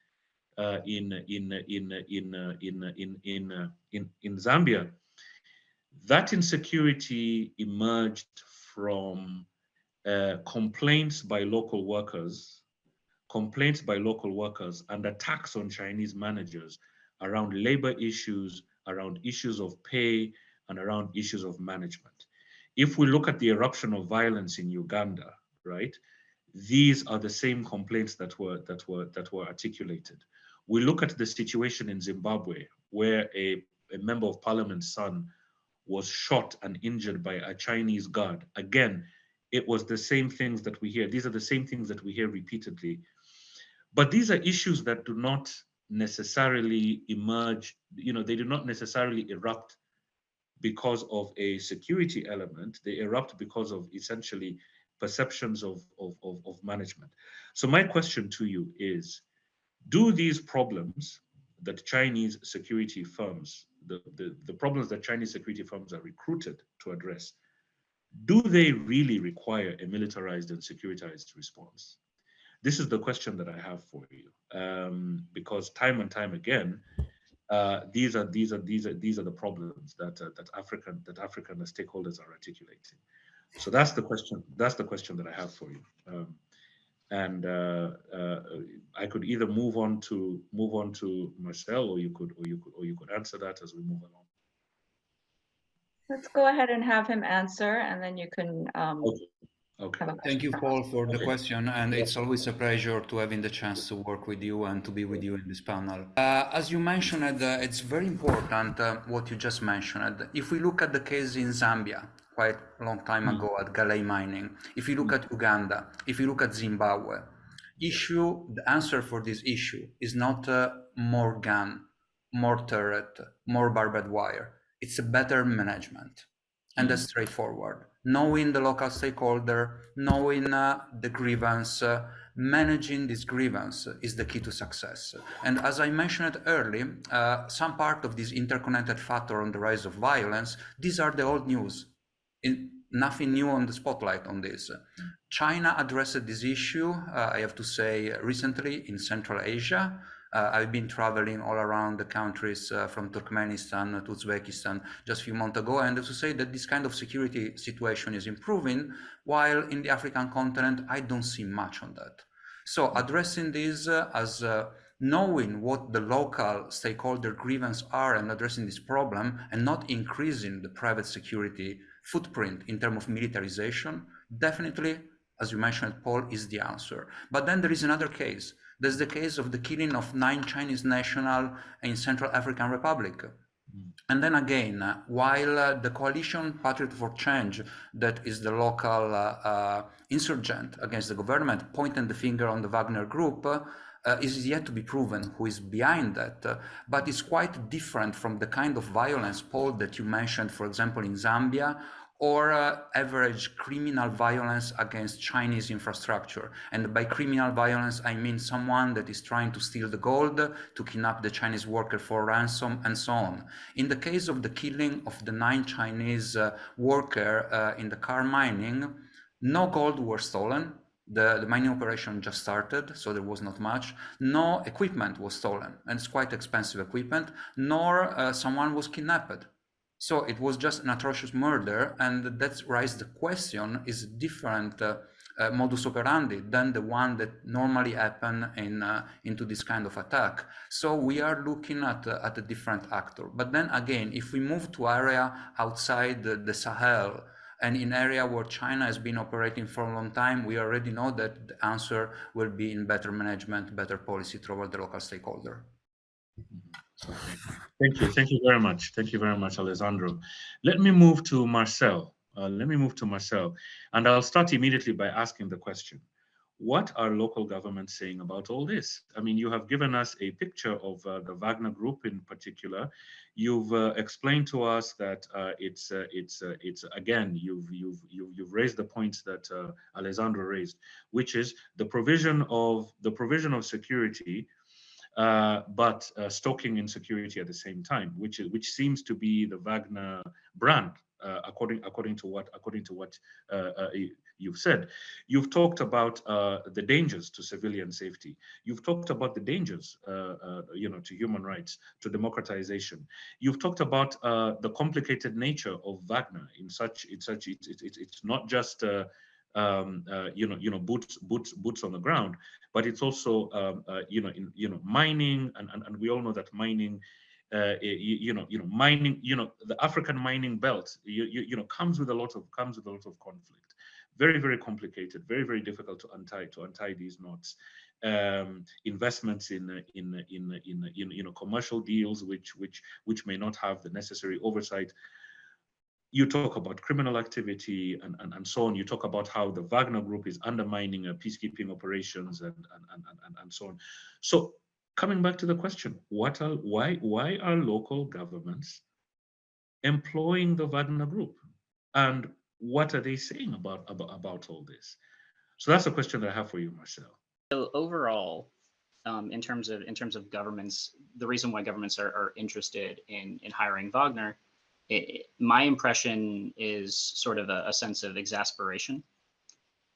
in Zambia, that insecurity emerged from complaints by local workers and attacks on Chinese managers around labor issues, around issues of pay, and around issues of management. If we look at the eruption of violence in Uganda, right, these are the same complaints that were articulated. We look at the situation in Zimbabwe, where a member of parliament's son was shot and injured by a Chinese guard. Again, it was the same things that we hear. These are the same things that we hear repeatedly. But these are issues that do not necessarily emerge, they do not necessarily erupt because of a security element. They erupt because of essentially perceptions of management. So my question to you is, do these problems that Chinese security firms, the problems that Chinese security firms are recruited to address, do they really require a militarized and securitized response? This is the question that I have for you, because time and time again, these are the problems that African stakeholders are articulating. So that's the question. That's the question that I have for you. And I could either move on to Marcel, or you could answer that as we move along. Let's go ahead and have him answer, and then you can Okay. have a Thank you, Paul, for the Okay. question, and it's always a pleasure to having the chance to work with you and to be with you in this panel. As you mentioned, it's very important what you just mentioned. If we look at the case in Zambia, quite a long time ago at Galei mining, if you look at Uganda, if you look at Zimbabwe, the answer for this issue is not more gun, more turret, more barbed wire. It's a better management. And that's straightforward. Knowing the local stakeholder, knowing the grievance, managing this grievance is the key to success. And as I mentioned earlier, some part of this interconnected factor on the rise of violence, these are the old news. Nothing new on the spotlight on this. China addressed this issue, I have to say, recently in Central Asia. I've been traveling all around the countries from Turkmenistan to Uzbekistan just a few months ago, and I have to say that this kind of security situation is improving, while in the African continent, I don't see much on that. So addressing this as knowing what the local stakeholder grievances are and addressing this problem and not increasing the private security footprint in terms of militarization, definitely, as you mentioned, Paul, is the answer. But then there is another case. There's the case of the killing of 9 Chinese nationals in Central African Republic. And then again, while the coalition Patriot for Change, that is the local insurgent against the government, pointing the finger on the Wagner group, is yet to be proven who is behind that. But it's quite different from the kind of violence, Paul, that you mentioned, for example, in Zambia, or average criminal violence against Chinese infrastructure. And by criminal violence, I mean someone that is trying to steal the gold, to kidnap the Chinese worker for ransom, and so on. In the case of the killing of the 9 Chinese workers in the car mining, no gold were stolen. The mining operation just started, so there was not much. No equipment was stolen, and it's quite expensive equipment, nor someone was kidnapped. So it was just an atrocious murder, and that raises the question, is a different modus operandi than the one that normally happen into this kind of attack. So we are looking at a different actor. But then again, if we move to area outside the Sahel, and in area where China has been operating for a long time, we already know that the answer will be in better management, better policy toward the local stakeholder. Okay. Thank you very much. Thank you very much, Alessandro. Let me move to Marcel. And I'll start immediately by asking the question: what are local governments saying about all this? I mean, you have given us a picture of the Wagner Group in particular. You've explained to us that it's again, you've raised the points that Alessandro raised, which is the provision of security, but stoking insecurity at the same time, which seems to be the Wagner brand, according to what you've said. You've talked about the dangers to civilian safety. You've talked about the dangers, to human rights, to democratization. You've talked about the complicated nature of Wagner. It's not just boots on the ground, but it's also mining, and we all know that mining, mining, the African mining belt, comes with a lot of conflict. Very, very complicated, very, very difficult to untie these knots. Investments in commercial deals which may not have the necessary oversight. You talk about criminal activity and so on. You talk about how the Wagner Group is undermining peacekeeping operations and so on. So coming back to the question, why are local governments employing the Wagner Group, and what are they saying about all this? So that's a question that I have for you, Marcel. So overall, in terms of governments, the reason why governments are interested in hiring Wagner, my impression is sort of a sense of exasperation.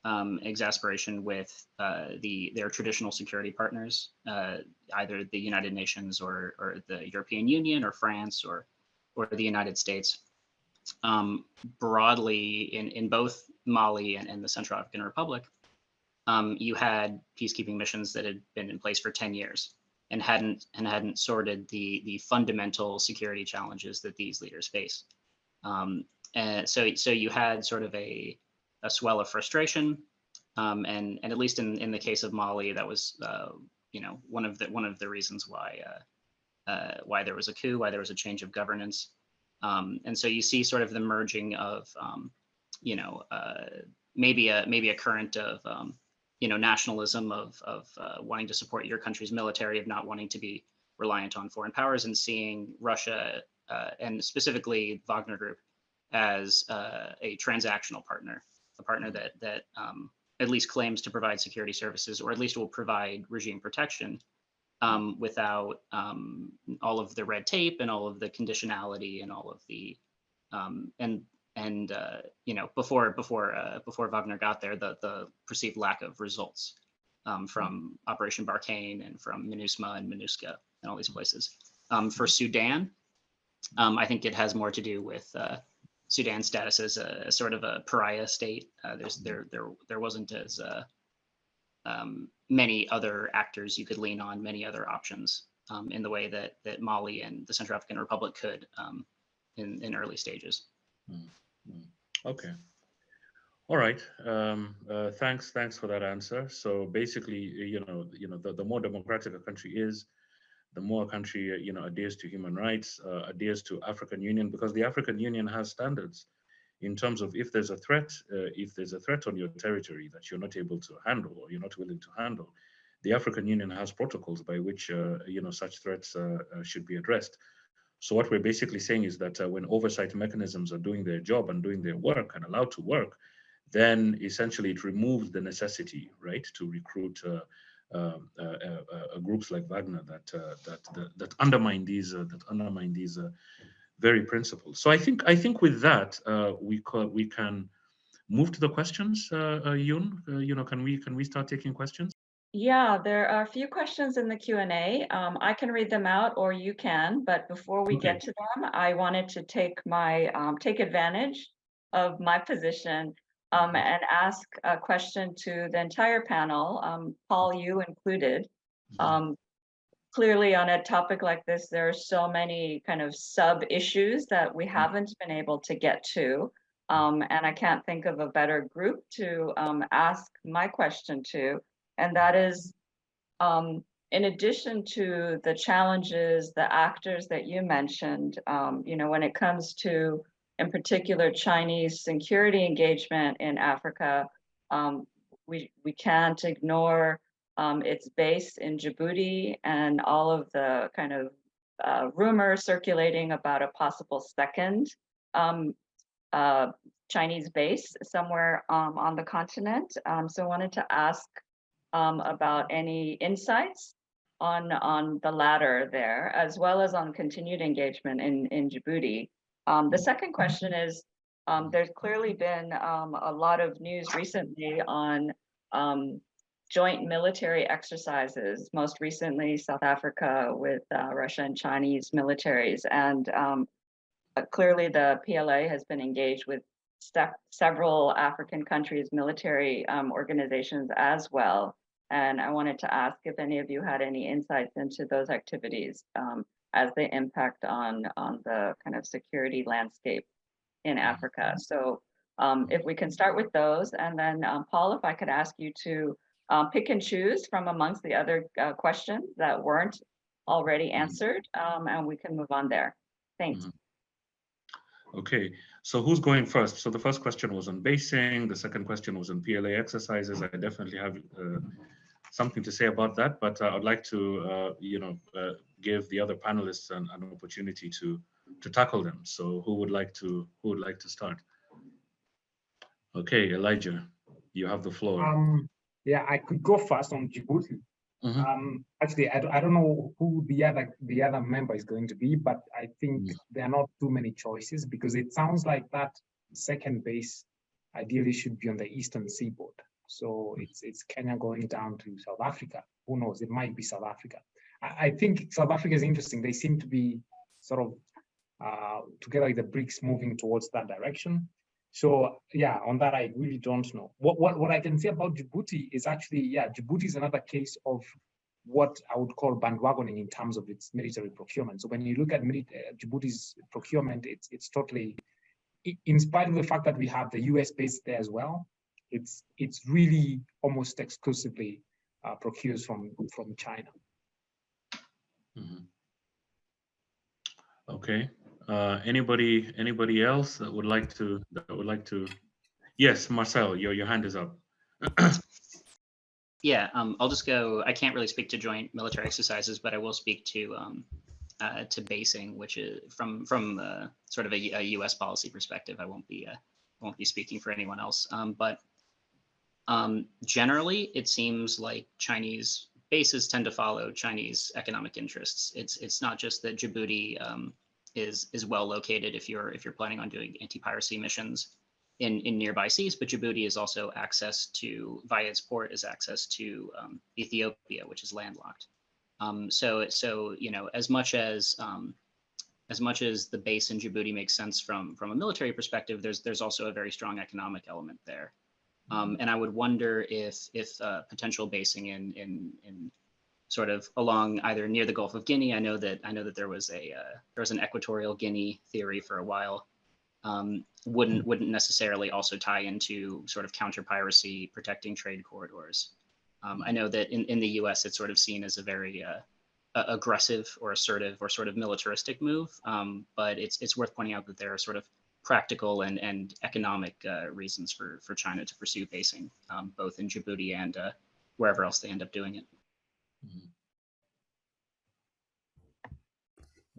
exasperation with their traditional security partners, either the United Nations or the European Union or France or the United States. Broadly in both Mali and the Central African Republic, you had peacekeeping missions that had been in place for 10 years and hadn't sorted the fundamental security challenges that these leaders face. And so you had sort of a swell of frustration, and at least in the case of Mali, that was one of the reasons why there was a coup, why there was a change of governance. And so you see sort of the merging of, maybe a current of, nationalism of wanting to support your country's military, of not wanting to be reliant on foreign powers, and seeing Russia and specifically Wagner Group as a transactional partner, a partner that at least claims to provide security services, or at least will provide regime protection, without all of the red tape and all of the conditionality and all of the before Wagner got there, the perceived lack of results from Operation Barkhane and from MINUSMA and MINUSCA and all these places. For Sudan, I think it has more to do with Sudan's status as a sort of a pariah state. There wasn't as many other actors you could lean on, many other options in the way that Mali and the Central African Republic could in early stages. Okay. All right. Thanks for that answer. So basically, the more democratic a country is, the more a country adheres to human rights, adheres to African Union, because the African Union has standards in terms of if there's a threat on your territory that you're not able to handle or you're not willing to handle, the African Union has protocols by which such threats should be addressed. So what we're basically saying is that when oversight mechanisms are doing their job and doing their work and allowed to work, then essentially it removes the necessity, right, to recruit groups like Wagner that undermine these very principles. So I think with that we can move to the questions. Yoon, can we start taking questions? Yeah, there are a few questions in the Q&A. I can read them out, or you can, but before we get to them, I wanted to take advantage of my position and ask a question to the entire panel, Paul, you included. Clearly on a topic like this, there are so many kind of sub issues that we haven't been able to get to. And I can't think of a better group to ask my question to. And that is, in addition to the challenges, the actors that you mentioned, when it comes to, in particular, Chinese security engagement in Africa, we can't ignore its base in Djibouti and all of the kind of rumors circulating about a possible second Chinese base somewhere on the continent. So I wanted to ask about any insights on the latter there, as well as on continued engagement in Djibouti. The second question is, there's clearly been a lot of news recently on joint military exercises, most recently South Africa with Russia and Chinese militaries. And clearly the PLA has been engaged with several African countries' military organizations as well. And I wanted to ask if any of you had any insights into those activities as they impact on the kind of security landscape in Africa. So if we can start with those, and then Paul, if I could ask you to pick and choose from amongst the other questions that weren't already answered, and we can move on there. Thanks. Okay, so who's going first? So the first question was on basing, the second question was on PLA exercises. I definitely have something to say about that, but I'd like to give the other panelists an opportunity to tackle them. So who would like to start? Okay, Elijah, you have the floor. Yeah, I could go first on Djibouti. Actually, I don't know who the other member is going to be, but I think there are not too many choices, because it sounds like that second base ideally should be on the eastern seaboard. So it's Kenya going down to South Africa. Who knows? It might be South Africa. I think South Africa is interesting. They seem to be sort of together with the BRICS moving towards that direction. So yeah, on that I really don't know. What I can say about Djibouti is actually, yeah, Djibouti is another case of what I would call bandwagoning in terms of its military procurement. So when you look at Djibouti's procurement, it's totally, in spite of the fact that we have the US based there as well, it's really almost exclusively procures from China. Mhm. Okay. Anybody else that would like to Yes, Marcel, your hand is up. Yeah, I'll just go. I can't really speak to joint military exercises, but I will speak to basing, which is from sort of a U.S. policy perspective. I won't be speaking for anyone else. But generally, it seems like Chinese bases tend to follow Chinese economic interests. It's not just that Djibouti is well located if you're planning on doing anti-piracy missions in nearby seas, but Djibouti is also access to, via its port, is access to Ethiopia, which is landlocked. So you know, as much as the base in Djibouti makes sense from a military perspective, there's also a very strong economic element there. And I would wonder if potential basing in sort of along either near the Gulf of Guinea. I know that there was an Equatorial Guinea theory for a while. Wouldn't necessarily also tie into sort of counter piracy, protecting trade corridors. I know that in the U.S. it's sort of seen as a very aggressive or assertive or sort of militaristic move, but it's worth pointing out that there are sort of practical and economic reasons for China to pursue basing, both in Djibouti and wherever else they end up doing it.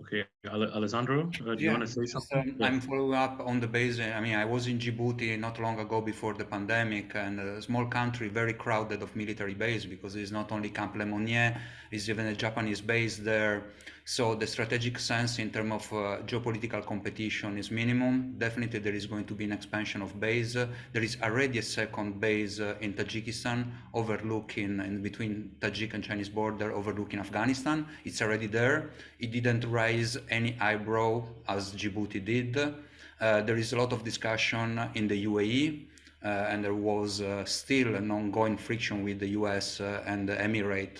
Okay, Alessandro, do you want to say something? I'm following up on the base. I mean, I was in Djibouti not long ago before the pandemic, and a small country, very crowded of military base, because it's not only Camp Lemonnier, it's even a Japanese base there. So the strategic sense in terms of geopolitical competition is minimum. Definitely there is going to be an expansion of base. There is already a second base in Tajikistan, overlooking in between Tajik and Chinese border, overlooking Afghanistan. It's already there. It didn't raise any eyebrow as Djibouti did. There is a lot of discussion in the UAE. And there was still an ongoing friction with the US and the Emirate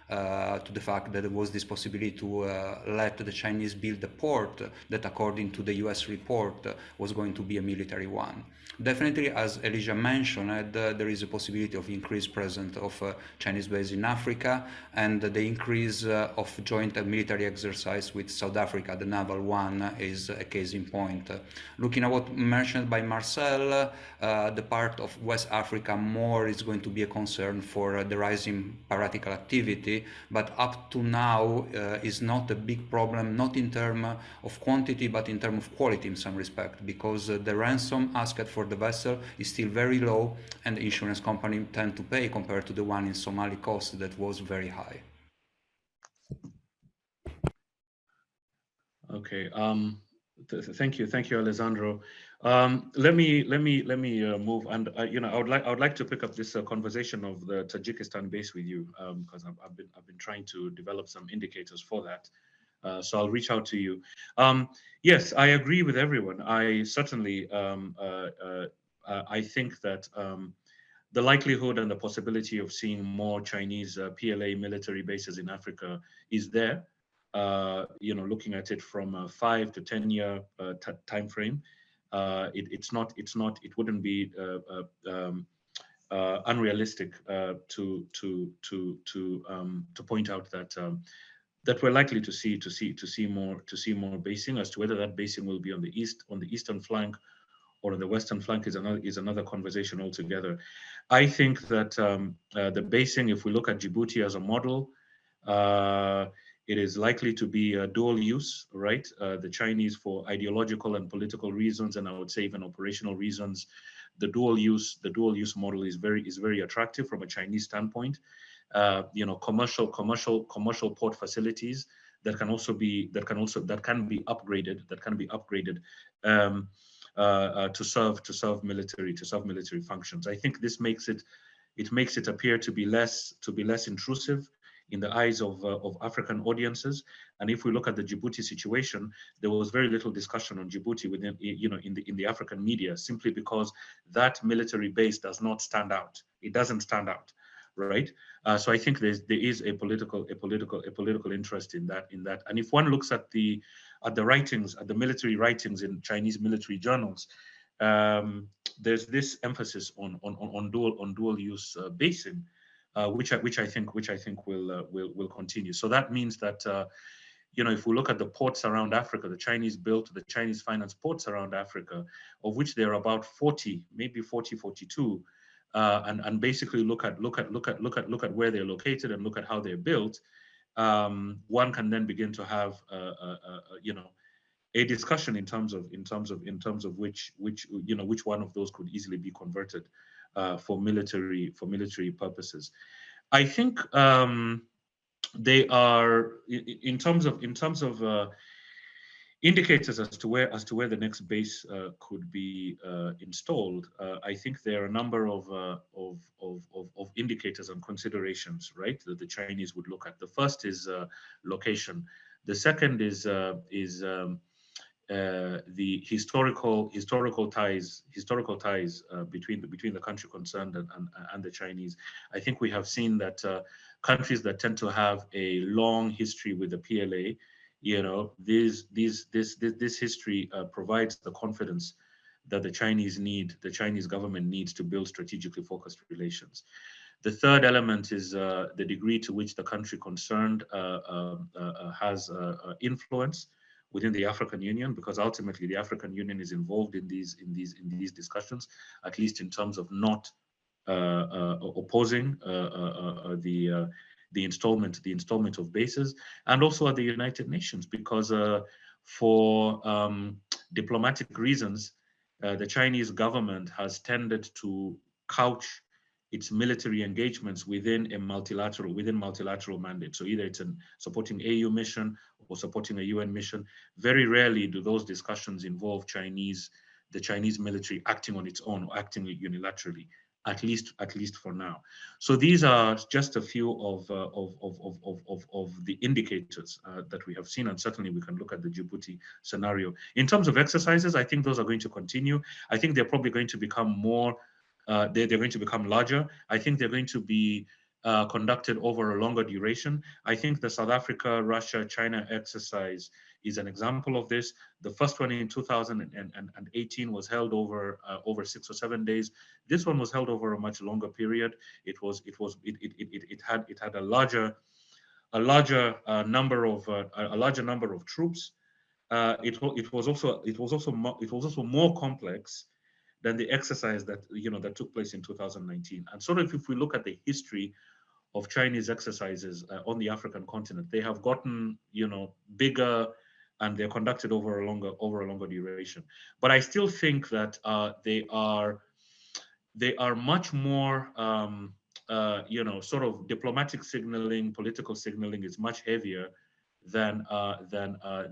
to the fact that there was this possibility to let the Chinese build a port that, according to the US report, was going to be a military one. Definitely, as Elijah mentioned, there is a possibility of increased presence of Chinese base in Africa, and the increase of joint military exercise with South Africa, the naval one, is a case in point. Looking at what mentioned by Marcel, the part of West Africa more is going to be a concern for the rising piratical activity, but up to now is not a big problem, not in terms of quantity, but in terms of quality in some respect, because the ransom asked for the vessel is still very low, and the insurance company tend to pay compared to the one in Somali coast that was very high. Okay. Thank you, Alessandro. Let me move, and you know, I would like to pick up this conversation of the Tajikistan base with you, because I've been trying to develop some indicators for that. So I'll reach out to you. Yes, I agree with everyone. I certainly I think that the likelihood and the possibility of seeing more Chinese PLA military bases in Africa is there. You know, looking at it from a 5 to 10 year time frame, it wouldn't be unrealistic to point out that we're likely to see more basing. As to whether that basing will be on the eastern flank or on the western flank is another conversation altogether. I think that the basing, if we look at Djibouti as a model, it is likely to be a dual use, right? The Chinese, for ideological and political reasons, and I would say even operational reasons, the dual use model is very attractive from a Chinese standpoint. You know, commercial port facilities that can be upgraded to serve military functions. I think this makes it It makes it appear to be less intrusive in the eyes of African audiences. And if we look at the Djibouti situation, there was very little discussion on Djibouti within, in the African media, simply because that military base does not stand out. It doesn't stand out, right? So I think there is a political interest in that. And if one looks at the writings, at the military writings in Chinese military journals, there's this emphasis on dual use basing, which I think will continue. So that means that if we look at the ports around Africa, the Chinese finance ports around Africa, of which there are about 40, maybe 40, 42, and basically look at where they're located and look at how they're built, one can then begin to have a discussion in terms of which one of those could easily be converted for military purposes. I think they are in terms of indicators as to where the next base could be installed. I think there are a number of indicators and considerations, right, that the Chinese would look at. The first is location. The second is the historical ties between the country concerned and the Chinese. I think we have seen that countries that tend to have a long history with the PLA, this history provides the confidence that the Chinese government needs to build strategically focused relations. The third element is the degree to which the country concerned has influence within the African Union, because ultimately the African Union is involved in these discussions, at least in terms of not opposing the installment of bases, and also at the United Nations, because for diplomatic reasons, the Chinese government has tended to couch its military engagements within multilateral mandate. So either it's supporting AU mission or supporting a UN mission. Very rarely do those discussions involve the Chinese military acting on its own or acting unilaterally, at least for now. So these are just a few of the indicators that we have seen, and certainly we can look at the Djibouti scenario. In terms of exercises, I think those are going to continue. I think they're probably going to become more. They're going to become larger. I think they're going to be conducted over a longer duration. I think the South Africa, Russia, China exercise is an example of this. The first one in 2018 was held over 6 or 7 days. This one was held over a much longer period. It had a larger number of troops. It was also more complex than the exercise that that took place in 2019. And sort of, if we look at the history of Chinese exercises on the African continent, they have gotten bigger, and they're conducted over a longer duration. But I still think that they are much more sort of diplomatic signaling, political signaling is much heavier than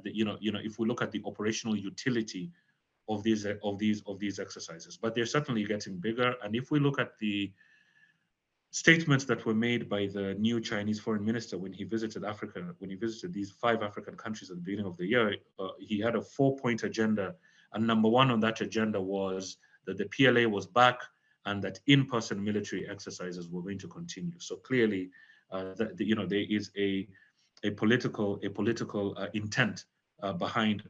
if we look at the operational utility of these exercises. But they're certainly getting bigger. And if we look at the statements that were made by the new Chinese foreign minister when he visited Africa, when he visited these 5 African countries at the beginning of the year, he had a 4-point agenda. And number 1 on that agenda was that the PLA was back and that in-person military exercises were going to continue. So clearly, there is a political intent behind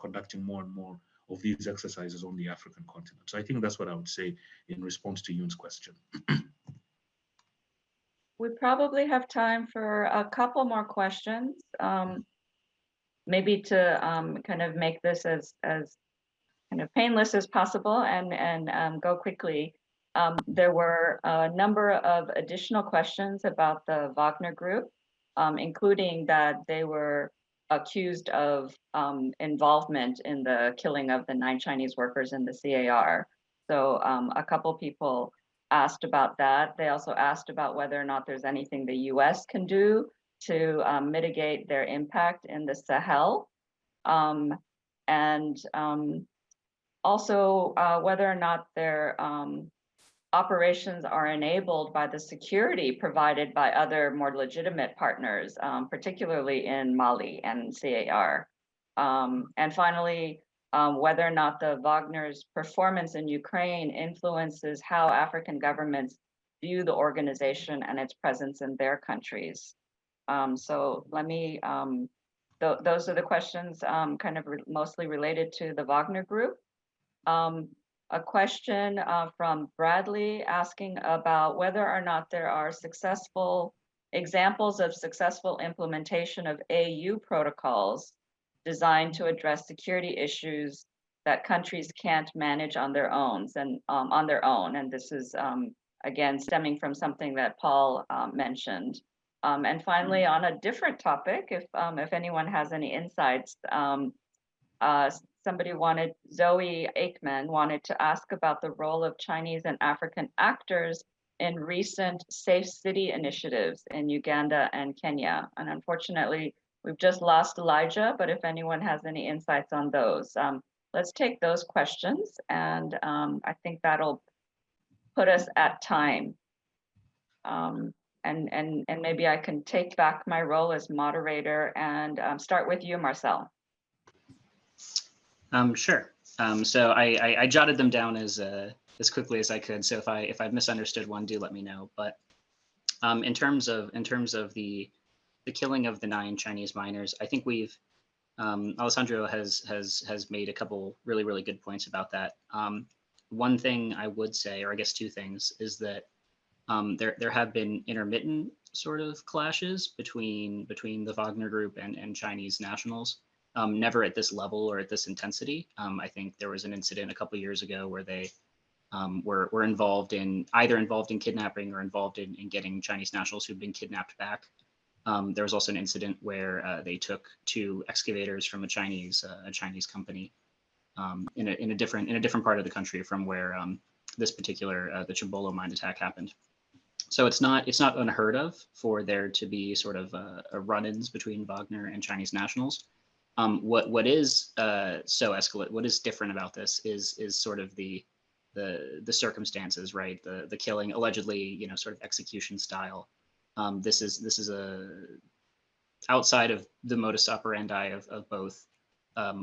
conducting more and more of these exercises on the African continent. So I think that's what I would say in response to Yoon's question. We probably have time for a couple more questions, maybe to kind of make this as kind of painless as possible and go quickly. There were a number of additional questions about the Wagner Group, including that they were accused of involvement in the killing of the 9 Chinese workers in the CAR. So a couple people asked about that. They also asked about whether or not there's anything the US can do to mitigate their impact in the Sahel. And also whether or not they're operations are enabled by the security provided by other more legitimate partners, particularly in Mali and CAR. And finally, whether or not the Wagner's performance in Ukraine influences how African governments view the organization and its presence in their countries. So let me, those are the questions kind of mostly related to the Wagner Group. A question from Bradley asking about whether or not there are successful examples of successful implementation of AU protocols designed to address security issues that countries can't manage on their own. And this is again stemming from something that Paul mentioned. And finally, on a different topic, if anyone has any insights, Zoe Aikman wanted to ask about the role of Chinese and African actors in recent safe city initiatives in Uganda and Kenya. And unfortunately, we've just lost Elijah, but if anyone has any insights on those, let's take those questions. And I think that'll put us at time. And maybe I can take back my role as moderator and start with you, Marcel. Sure. So I jotted them down as quickly as I could. So if I've misunderstood one, do let me know. But in terms of the killing of the 9 Chinese miners, I think we've Alessandro has made a couple really good points about that. One thing I would say, or I guess 2 things, is that there have been intermittent sort of clashes between the Wagner Group and Chinese nationals. Never at this level or at this intensity. I think there was an incident a couple of years ago where they were either involved in kidnapping or involved in getting Chinese nationals who'd been kidnapped back. There was also an incident where they took 2 excavators from a Chinese company in a different part of the country from where this particular the Chibolo mine attack happened. So it's not unheard of for there to be sort of a run-ins between Wagner and Chinese nationals. What is what is different about this is sort of the circumstances, right? The killing, allegedly, sort of execution style. This is outside of the modus operandi of both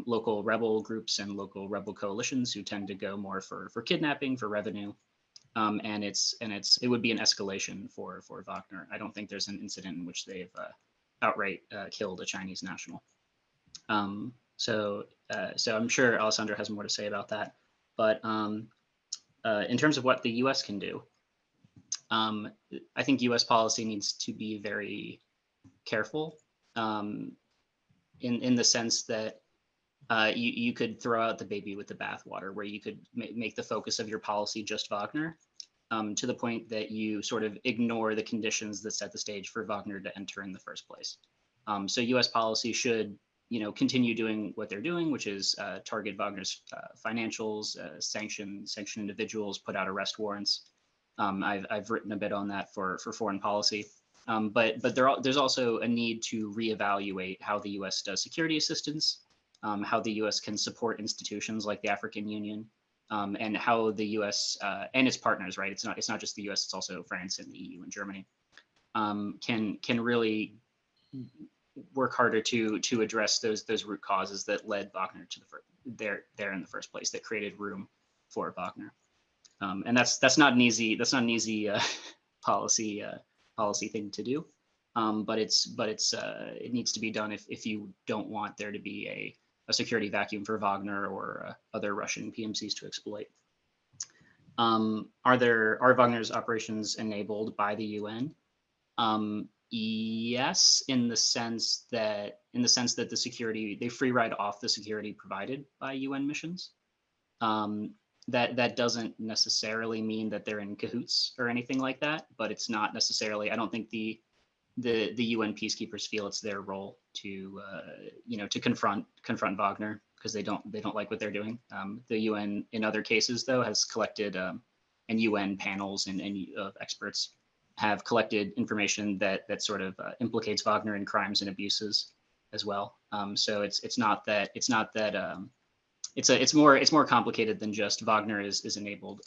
local rebel groups and local rebel coalitions who tend to go more for kidnapping, for revenue. And it would be an escalation for Wagner. I don't think there's an incident in which they've outright killed a Chinese national. So I'm sure Alessandro has more to say about that. But in terms of what the U.S. can do, I think U.S. policy needs to be very careful in the sense that you could throw out the baby with the bathwater, where you could make the focus of your policy just Wagner, to the point that you sort of ignore the conditions that set the stage for Wagner to enter in the first place. So U.S. policy should continue doing what they're doing, which is target Wagner's financials, sanction individuals, put out arrest warrants. I've written a bit on that for foreign policy. But there's also a need to reevaluate how the U.S. does security assistance, how the U.S. can support institutions like the African Union, and how the U.S. And its partners, right? It's not just the U.S. It's also France and the EU and Germany, can really work harder to address those root causes that led Wagner to there in the first place, that created room for Wagner. And that's not an easy policy thing to do, but it needs to be done if you don't want there to be a security vacuum for Wagner or other Russian PMCs to exploit. Are Wagner's operations enabled by the UN? Yes, in the sense that the security, they free ride off the security provided by UN missions. That doesn't necessarily mean that they're in cahoots or anything like that, but it's not necessarily, I don't think the UN peacekeepers feel it's their role to to confront Wagner, because they don't like what they're doing. The UN in other cases though has collected, and UN panels and of experts have collected information that sort of implicates Wagner in crimes and abuses as well. So it's not that it's more complicated than just Wagner is enabled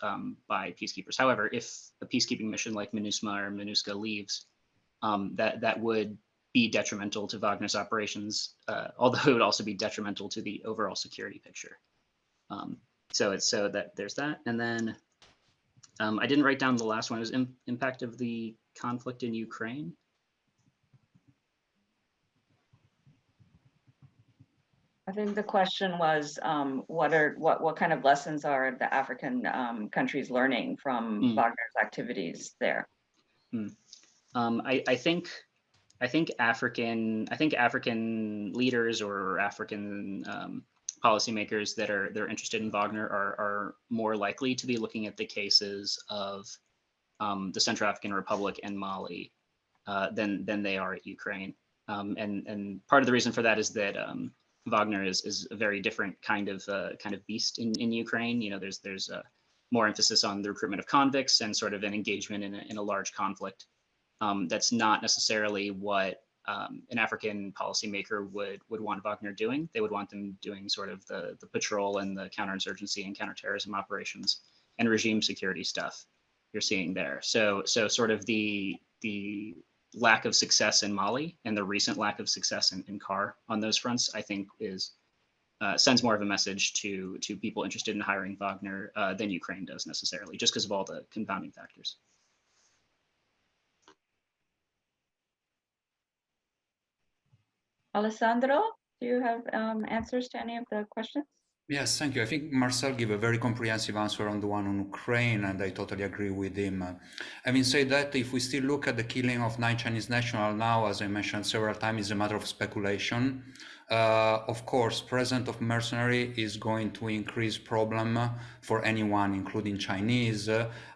by peacekeepers. However, if a peacekeeping mission like MINUSMA or MINUSCA leaves, that would be detrimental to Wagner's operations, although it would also be detrimental to the overall security picture. So there's that, and then I didn't write down the last one. It was impact of the conflict in Ukraine. I think the question was, what kind of lessons are the African countries learning from Wagner's activities there? I think African leaders or African policymakers that are interested in Wagner are more likely to be looking at the cases of the Central African Republic and Mali than they are at Ukraine. And part of the reason for that is that Wagner is a very different kind of beast in Ukraine. You know, there's more emphasis on the recruitment of convicts and sort of an engagement in a large conflict. That's not necessarily what an African policymaker would want Wagner doing. They would want them doing sort of the patrol and the counterinsurgency and counterterrorism operations and regime security stuff you're seeing there. So sort of the lack of success in Mali and the recent lack of success in CAR on those fronts, I think sends more of a message to people interested in hiring Wagner than Ukraine does necessarily, just because of all the confounding factors. Alessandro, do you have answers to any of the questions? Yes, thank you. I think Marcel gave a very comprehensive answer on the one on Ukraine, and I totally agree with him. Having said that, if we still look at the killing of 9 Chinese nationals now, as I mentioned several times, is a matter of speculation. Of course, presence of mercenary is going to increase problem for anyone, including Chinese,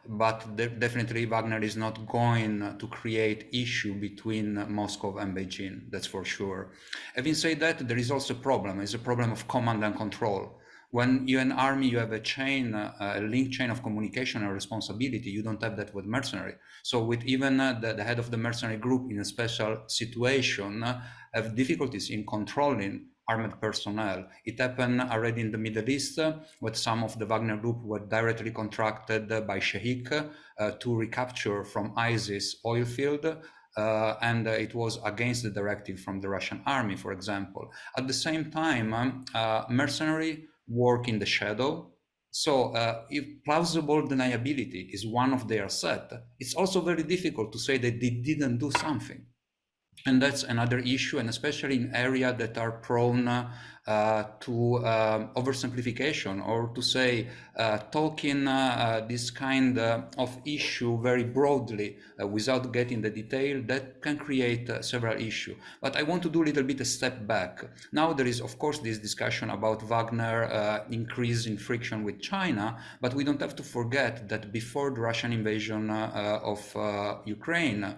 but definitely Wagner is not going to create issue between Moscow and Beijing, that's for sure. Having said that, there is also a problem. It's a problem of command and control. When you're an army, you have a chain, a link chain of communication and responsibility. You don't have that with mercenary. So with even the head of the mercenary group in a special situation, have difficulties in controlling armed personnel. It happened already in the Middle East, where some of the Wagner group were directly contracted by Sheikh to recapture from ISIS oil field. And it was against the directive from the Russian army, for example. At the same time, mercenary work in the shadow. So if plausible deniability is one of their set, it's also very difficult to say that they didn't do something. And that's another issue, and especially in areas that are prone to oversimplification, or to say talking this kind of issue very broadly without getting the detail, that can create several issues. But I want to do a little bit a step back. Now there is, of course, this discussion about Wagner increase in friction with China, but we don't have to forget that before the Russian invasion of Ukraine,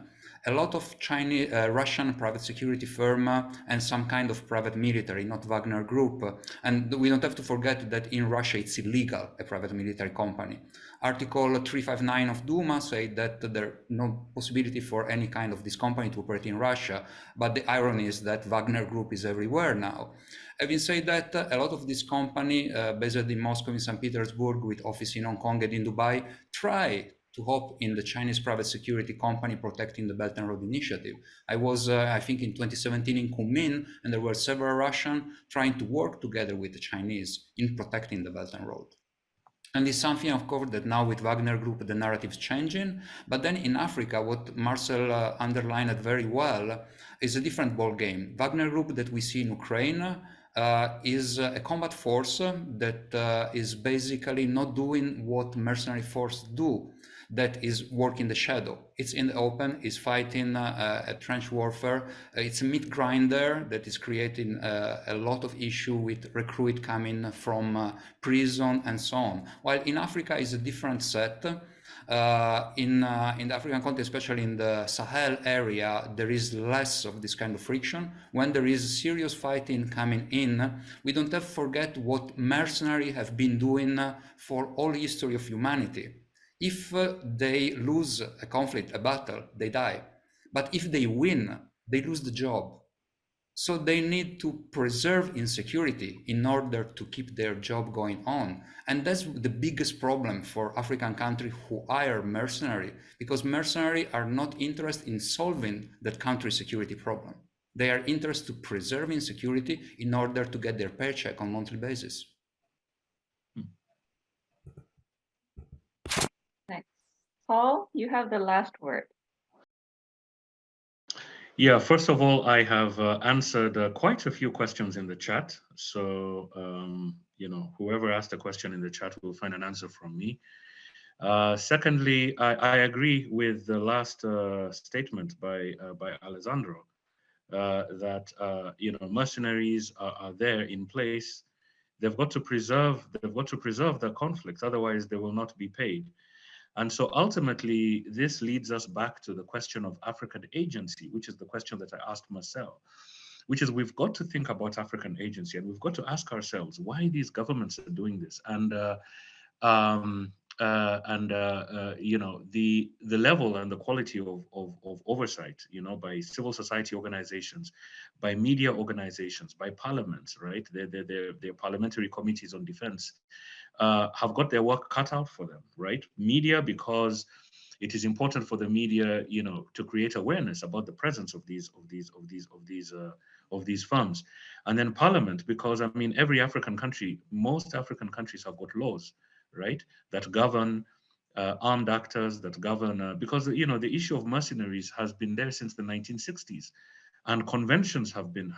a lot of Chinese, Russian private security firm and some kind of private military, not Wagner Group. And we don't have to forget that in Russia it's illegal, a private military company. Article 359 of Duma said that there's no possibility for any kind of this company to operate in Russia. But the irony is that Wagner Group is everywhere now. Having said that, a lot of this company based in Moscow, in St. Petersburg, with office in Hong Kong and in Dubai, try to hope in the Chinese private security company protecting the Belt and Road Initiative. I was, I think, in 2017 in Kunming, and there were several Russians trying to work together with the Chinese in protecting the Belt and Road. And it's something, of course, that now with Wagner Group, the narrative is changing. But then in Africa, what Marcel underlined very well is a different ball game. Wagner Group that we see in Ukraine is a combat force that is basically not doing what mercenary forces do. That is work in the shadow. It's in the open, it's fighting a trench warfare. It's a meat grinder that is creating a lot of issue with recruit coming from prison and so on. While in Africa is a different set. In the African context, especially in the Sahel area, there is less of this kind of friction. When there is serious fighting coming in, we don't have to forget what mercenaries have been doing for all history of humanity. If they lose a conflict, a battle, they die. But if they win, they lose the job. So they need to preserve insecurity in order to keep their job going on. And that's the biggest problem for African countries who hire mercenary, because mercenary are not interested in solving that country's security problem. They are interested to preserve insecurity in order to get their paycheck on a monthly basis. Next. Paul, you have the last word. Yeah, first of all, I have answered quite a few questions in the chat. So, you know, whoever asked a question in the chat will find an answer from me. Secondly, I agree with the last statement by Alessandro that you know, mercenaries are there in place. They've got to preserve the conflicts, otherwise they will not be paid. And so ultimately, this leads us back to the question of African agency, which is the question that I asked Marcel, which is we've got to think about African agency, and we've got to ask ourselves why these governments are doing this. And you know, the level and the quality of oversight, you know, by civil society organizations, by media organizations, by parliaments, right? Their parliamentary committees on defense have got their work cut out for them, right? Media, because it is important for the media, you know, to create awareness about the presence of these firms, and then Parliament, because I mean, every African country, most African countries have got laws, right, that govern armed actors, that govern because you know, the issue of mercenaries has been there since the 1960s, and conventions have been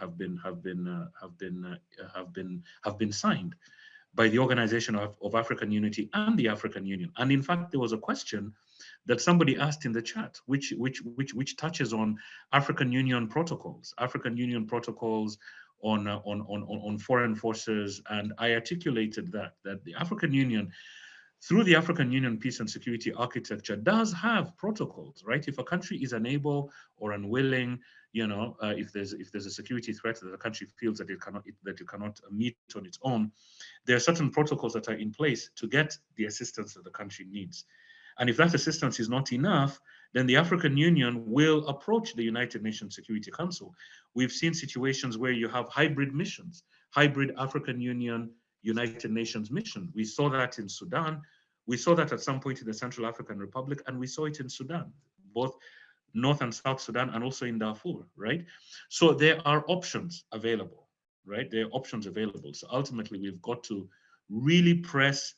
signed by the Organization of African Unity and the African Union. And in fact, there was a question that somebody asked in the chat, which touches on African Union protocols on foreign forces. And I articulated that the African Union, through the African Union Peace and Security Architecture, does have protocols, right? If a country is unable or unwilling, you know, if there's a security threat that the country feels that it cannot meet on its own, there are certain protocols that are in place to get the assistance that the country needs. And if that assistance is not enough, then the African Union will approach the United Nations Security Council. We've seen situations where you have hybrid missions, hybrid African Union, United Nations mission. We saw that in Sudan. We saw that at some point in the Central African Republic, and we saw it in Sudan, both North and South Sudan, and also in Darfur, right? So there are options available, right? There are options available. So ultimately, we've got to really press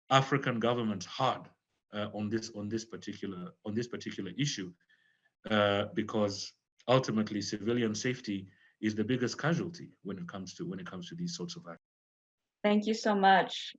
African governments hard on this particular issue, because ultimately civilian safety is the biggest casualty when it comes to these sorts of acts. Thank you so much.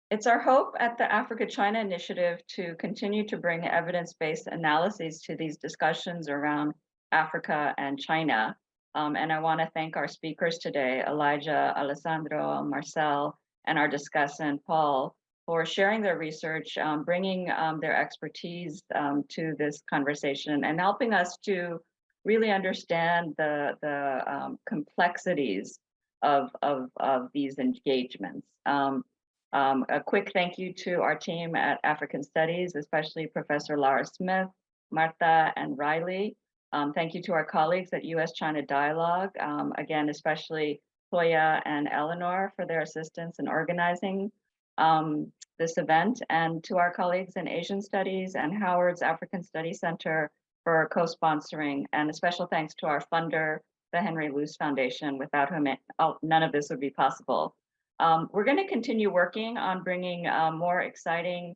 It's our hope at the Africa-China Initiative to continue to bring evidence-based analyses to these discussions around Africa and China. And I want to thank our speakers today, Elijah, Alessandro, Marcel, and our discussant, Paul, for sharing their research, bringing their expertise to this conversation, and helping us to really understand the complexities of these engagements. A quick thank you to our team at African Studies, especially Professor Lara Smith, Martha, and Riley. Thank you to our colleagues at US-China Dialogue, again, especially Toya and Eleanor for their assistance in organizing this event, and to our colleagues in Asian Studies and Howard's African Studies Center for co-sponsoring, and a special thanks to our funder, the Henry Luce Foundation, without whom none of this would be possible. We're going to continue working on bringing more exciting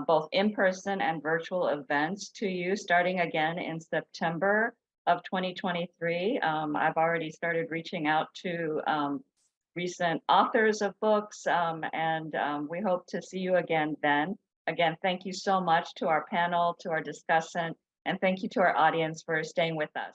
both in-person and virtual events to you, starting again in September of 2023. I've already started reaching out to recent authors of books, and we hope to see you again then. Again, thank you so much to our panel, to our discussant, and thank you to our audience for staying with us.